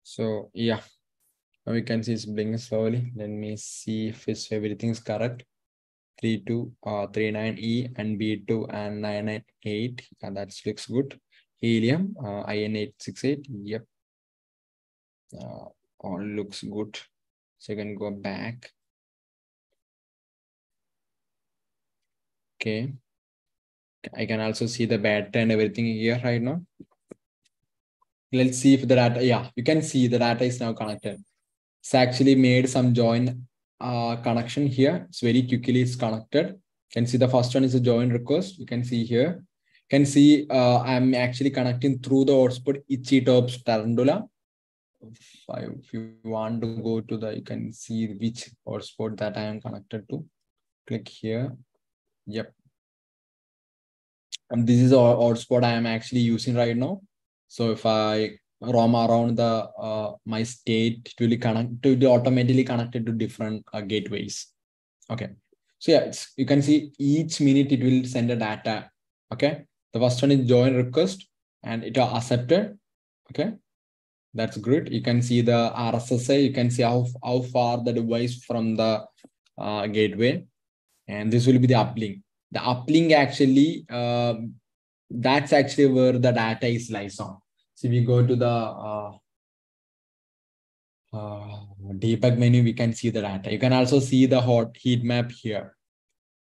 So yeah, now we can see it's blinking slowly. Let me see if everything is correct. 3239E and B2 and 998. And that looks good. Helium, IN868. Yep. All looks good. So you can go back. Okay. I can also see the battery and everything here right now. Let's see if the data, yeah, you can see the data is now connected. It's actually made some join connection here. It's very quickly it's connected. You can see the first one is a join request. You can see here. You can see I'm actually connecting through the hotspot Ichitops Tarantula. If you want to go to the, you can see which hotspot that I am connected to. Click here. Yep. And this is a hotspot I am actually using right now. So if I roam around the my state, it will connect to be automatically connected to different gateways. Okay. So yeah, you can see each minute it will send a data. Okay. The first one is join request and it are accepted. Okay. That's great. You can see the RSSI. You can see how far the device from the gateway. And this will be the uplink. The uplink actually, that's actually where the data is lies on. So we go to the debug menu, we can see the data. You can also see the hot heat map here.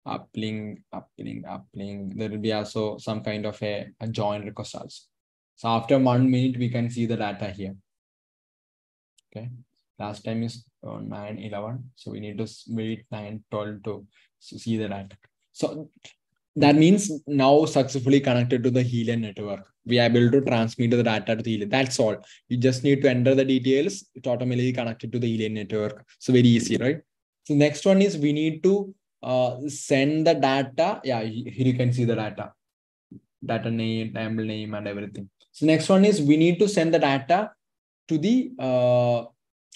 Uplink, uplink, uplink. There will be also some kind of a join request also. So after 1 minute, we can see the data here. Okay. Last time is 9:11. So we need to wait 9:12 to see the data. So that means now successfully connected to the Helium network. We are able to transmit the data to the Helium. That's all. You just need to enter the details. It automatically connected to the Helium network. So very easy, right? So next one is we need to send the data. Yeah, here you can see the data name, table name, and everything. So next one is we need to send the data to the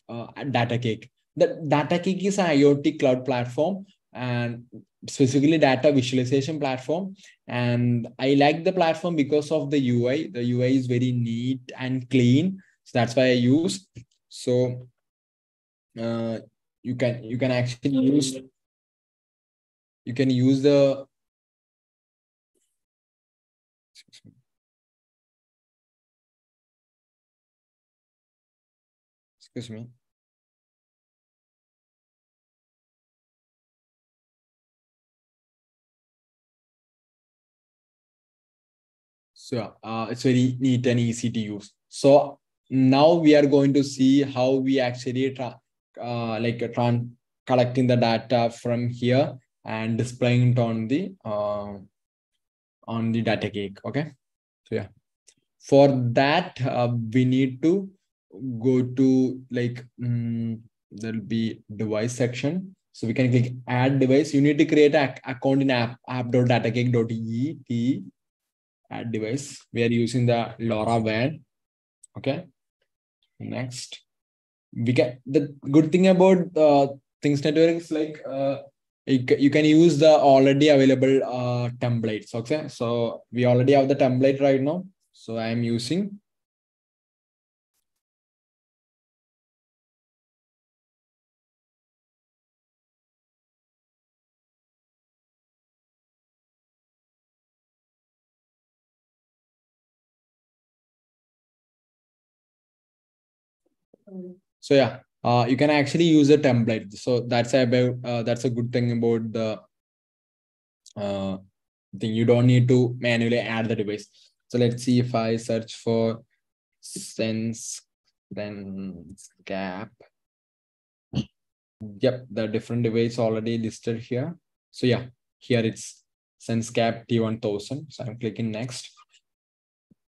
DataCake. The DataCake is an IoT cloud platform and specifically data visualization platform. And I like the platform because of the UI. The UI is very neat and clean. So that's why I use. So you can actually use the excuse me. So it's very neat and easy to use. So now we are going to see how we actually collecting the data from here and displaying it on the data cake. Okay. So yeah, for that we need to go to there'll be device section. So we can click add device. You need to create an account in app.datacake.et add device. We are using the LoRaWAN. Okay. Next, we can the good thing about Things Network is you can use the already available templates. Okay, so we already have the template right now. So I am using So yeah, you can actually use a template. So that's about that's a good thing about the thing. You don't need to manually add the device. So let's see if I search for sense gap. Yep, the different device already listed here. So yeah, here it's SenseCap T1000. So I'm clicking next.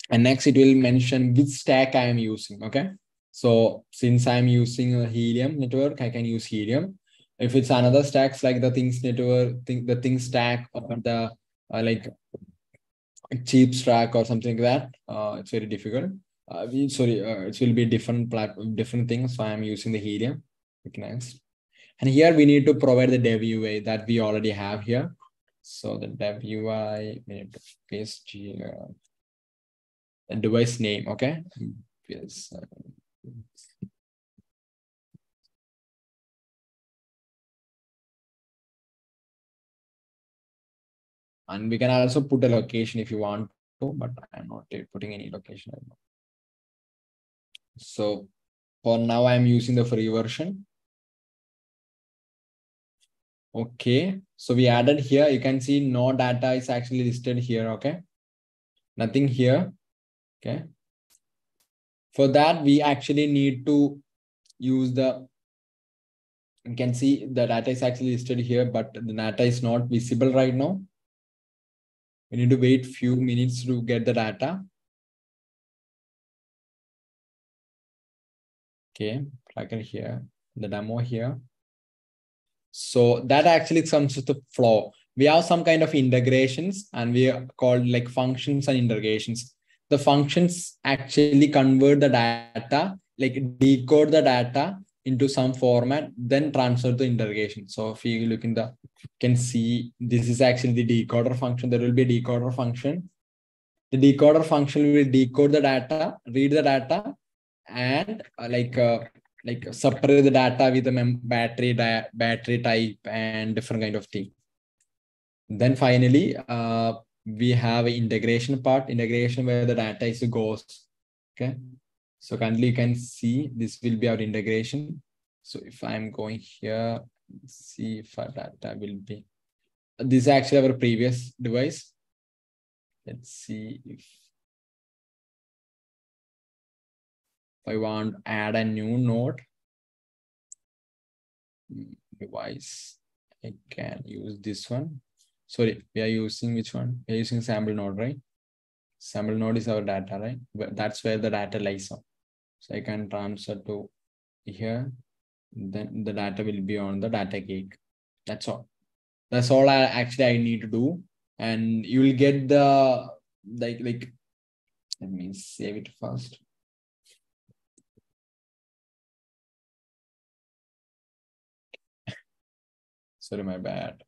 And next it will mention which stack I am using. Okay. So since I'm using a Helium network, I can use Helium. If it's another stacks like the things network, the things stack or the like cheap stack or something like that, it's very difficult. It will be different things. So I'm using the Helium. Click next. And here we need to provide the dev UI that we already have here. So the dev UI, we need to paste here the device name. Okay. Yes. And we can also put a location if you want to, but I'm not putting any location right now. So for now, I'm using the free version. Okay. So we added here, you can see no data is actually listed here. Okay. Nothing here. Okay. For that, we actually need to use the, you can see the data is actually listed here, but the data is not visible right now. We need to wait few minutes to get the data. Okay, tracker here, the demo here. So that actually comes with the flow. We have some kind of integrations and we are called like functions and integrations. The functions actually convert the data, like decode the data into some format, then transfer to integration. So if you look in the, you can see this is actually the decoder function. There will be a decoder function. The decoder function will decode the data, read the data, and like separate the data with the battery type and different kind of thing. Then finally, we have an integration part, integration where the data is goes. Okay. So currently you can see this will be our integration. So if I'm going here, see if our data will be, this is actually our previous device. Let's see if I want to add a new node device, I can use this one. Sorry, we are using which one? We are using sample node, right? Sample node is our data, right? But that's where the data lies on. So I can transfer to here. Then the data will be on the DataCake. That's all. That's all I need to do. And you will get the like let me save it first. Sorry, my bad.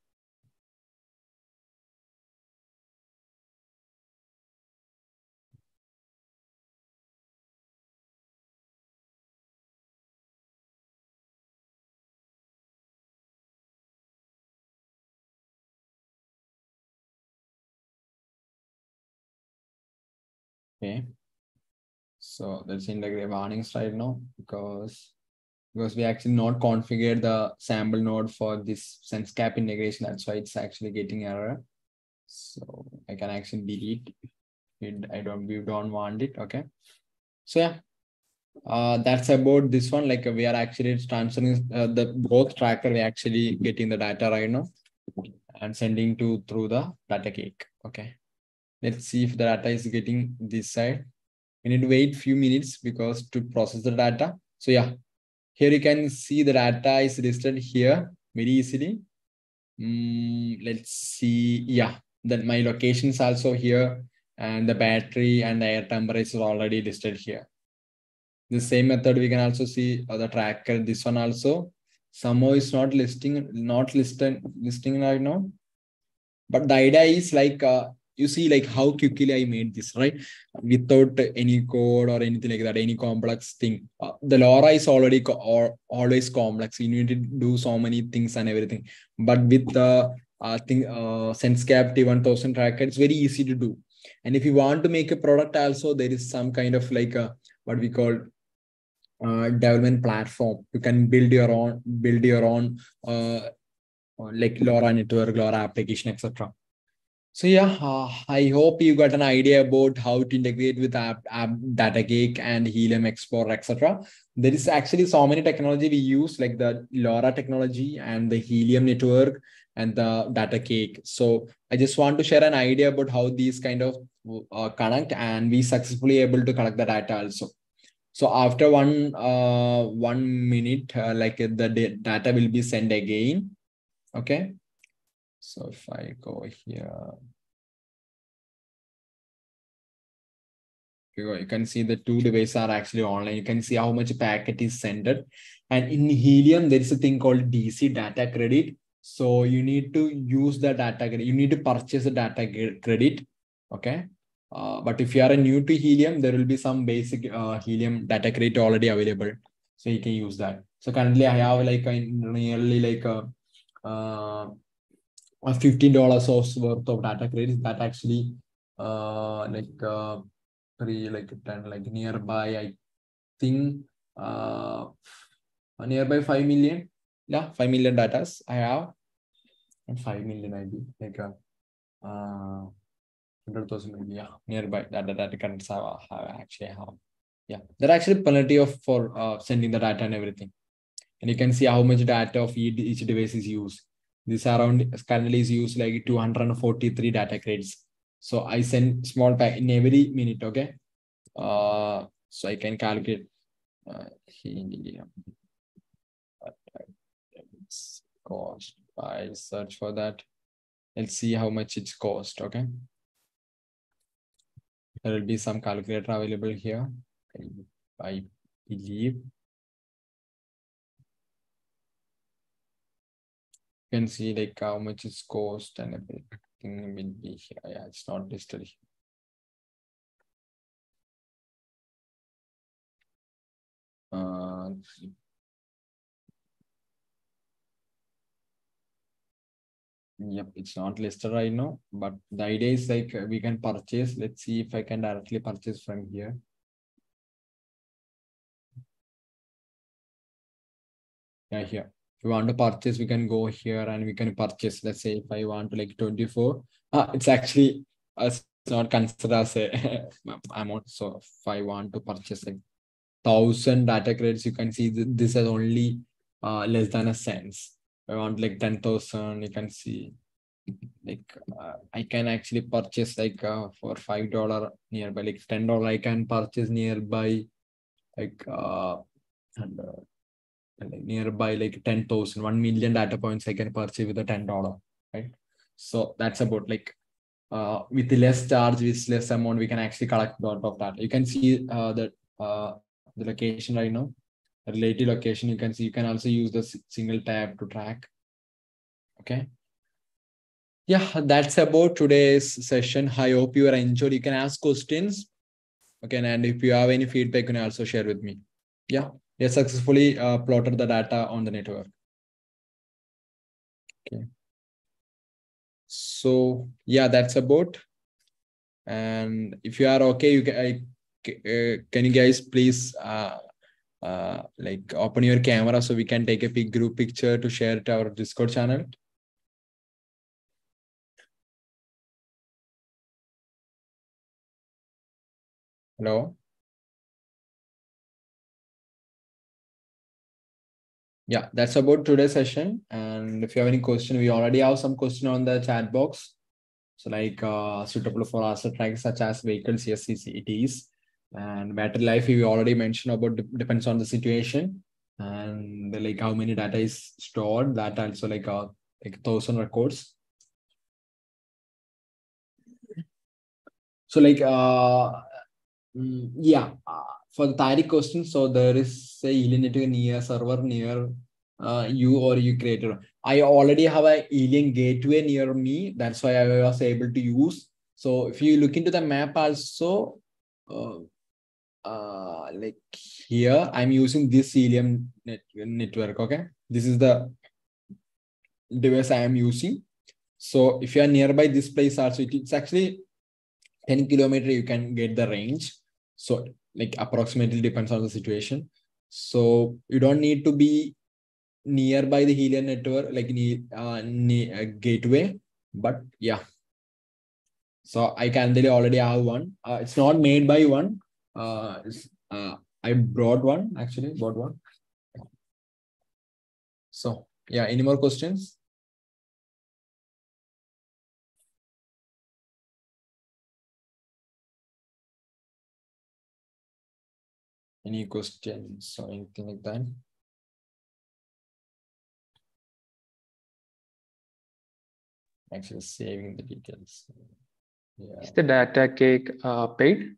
Okay. So that's integrate warnings right now because we actually not configured the sample node for this SenseCap integration. That's why it's actually getting error. So I can actually delete it. We don't want it. Okay. So yeah, that's about this one. Like we are actually transferring the both tracker. We're actually getting the data right now and sending to through the DataCake. Okay. Let's see if the data is getting this side. We need to wait few minutes because to process the data. So yeah, here you can see the data is listed here very easily. Let's see. Yeah, then my location is also here and the battery and the air temperature is already listed here. The same method we can also see the tracker. This one also somehow is not listing right now. But the idea is like you see like how quickly I made this, right? Without any code or anything like that, any complex thing. The LoRa is already always complex. You need to do so many things and everything. But with the SenseCap T1000 tracker, it's very easy to do. And if you want to make a product also, there is some kind of like what we call development platform. You can build your own like LoRa network, LoRa application, etc. So yeah, I hope you got an idea about how to integrate with app DataCake and Helium Explorer, etc. There is actually so many technology we use, like the LoRa technology and the Helium network and the DataCake. So I just want to share an idea about how these kind of connect, and we successfully able to collect the data also. So after 1 minute, like the data will be sent again. Okay. So if I go here, you can see the two devices are actually online. You can see how much packet is sent. And in Helium, there is a thing called DC data credit. So you need to use the data credit. You need to purchase the data credit. Okay. But if you are new to Helium, there will be some basic Helium data credit already available. So you can use that. So currently I have like nearly like $15 worth of data credits that actually like 10, like nearby, I think nearby 5 million. Yeah, 5 million datas I have. And 5 million ID, like 100,000 maybe, yeah, nearby that current actually have. Yeah, there are actually plenty of for sending the data and everything. And you can see how much data of each device is used. This around currently is used like 243 data credits. So I send small pack in every minute. Okay. So I can calculate cost. I search for that. Let's see how much it's cost. Okay. There will be some calculator available here. I believe. You can see like how much it's cost and everything will be here. Yeah, it's not listed here. Yep, it's not listed right now, but the idea is like we can purchase. Let's see if I can directly purchase from here. Yeah, here. If we want to purchase, we can go here and we can purchase. Let's say if I want to like 24, it's actually it's not considered as a amount. So if I want to purchase like 1,000 data credits, you can see this is only less than a cents. I want like 10,000, you can see like I can actually purchase like for $5 nearby, like $10 I can purchase nearby like and, like nearby like 10,000, 1 million data points I can purchase with a $10, right? So that's about like with less charge, with less amount, we can actually collect a lot of data. You can see the location right now, relative location. You can see, you can also use the single tab to track. Okay. Yeah, that's about today's session. I hope you are enjoyed. You can ask questions. Okay, and if you have any feedback, you can also share with me. Yeah, they successfully plotted the data on the network. Okay. So yeah, that's about. And if you are okay, you can you guys please like open your camera so we can take a big group picture to share to our Discord channel. Hello. Yeah, that's about today's session. And if you have any question, we already have some question on the chat box. So like suitable for asset tracks such as vehicles, yes, it is. And battery life, we already mentioned about depends on the situation and like how many data is stored. That also like 1,000 records. So like yeah, for the Tariq question, so there is a Helium near server near you, or you created. I already have a Helium gateway near me. That's why I was able to use. So if you look into the map also, like here, I'm using this Helium network. Okay, this is the device I am using. So if you are nearby this place also, it's actually 10 kilometers, you can get the range. So like approximately depends on the situation. So you don't need to be nearby the Helium network, like gateway. But yeah, so I can already have one. It's not made by one. I brought one, actually bought one. So yeah, any more questions? Any questions or anything like that? Actually saving the details. Yeah. Is the DataCake paid?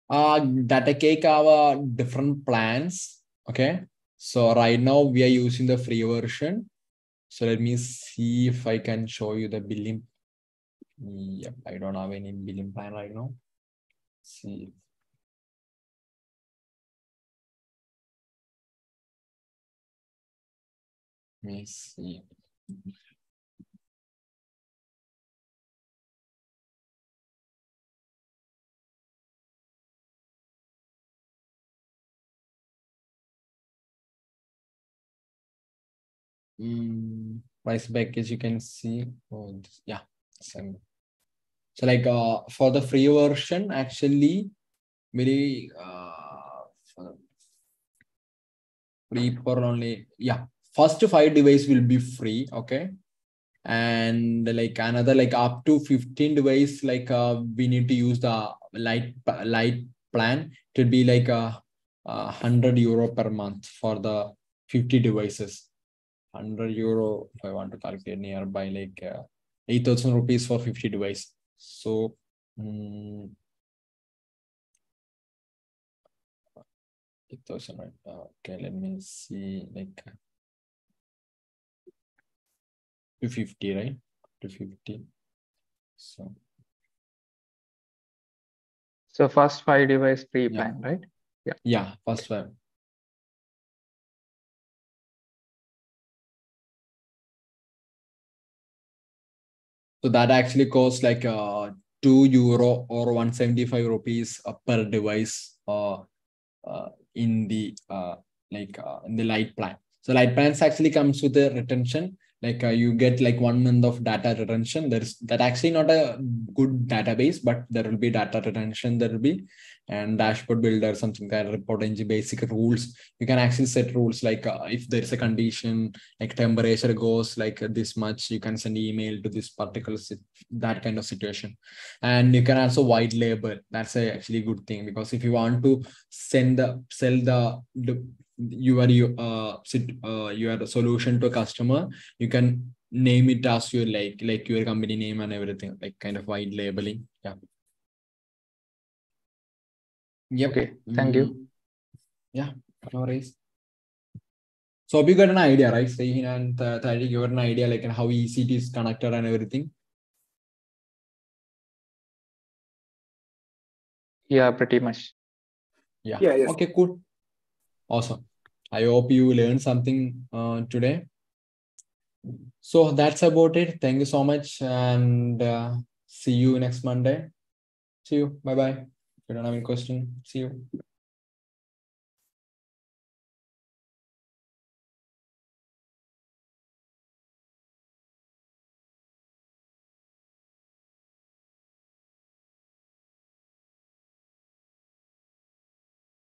DataCake have different plans. Okay. So right now we are using the free version. So let me see if I can show you the billing. Yep, I don't have any billing plan right now. Let's see. Let me see. Price package you can see. Oh, yeah. So like for the free version, actually, very free for only, yeah. First 5 device will be free, okay. And like another like up to 15 device, like we need to use the light plan. It will be like €100 per month for the 50 devices. €100 if I want to calculate nearby, like 8,000 rupees for 50 device. So 8,000, right? Okay, let me see, like 250, right? 250. So first 5 device free plan, right? Yeah. Yeah, first 5. So that actually costs like €2 or 175 rupees per device in the in the light plan. So light plans actually comes with a retention. Like you get like 1 month of data retention. There's that actually not a good database, but there will be data retention. There will be and dashboard builder, something that report engine, basic rules. You can actually set rules like if there's a condition like temperature goes like this much, you can send email to this particular that kind of situation. And you can also white label. That's a actually good thing, because if you want to sell your solution to a customer, you can name it as your like your company name and everything, like kind of white labeling. Yeah. Yep. Okay, thank you. Yeah, no worries. So have you got an idea, right? Saying and you got an idea like how easy it is connected and everything. Yeah, pretty much. Yeah. Yes. Okay, cool. Awesome. I hope you learned something today. So that's about it. Thank you so much, and see you next Monday. See you. Bye bye. If you don't have any question, see you.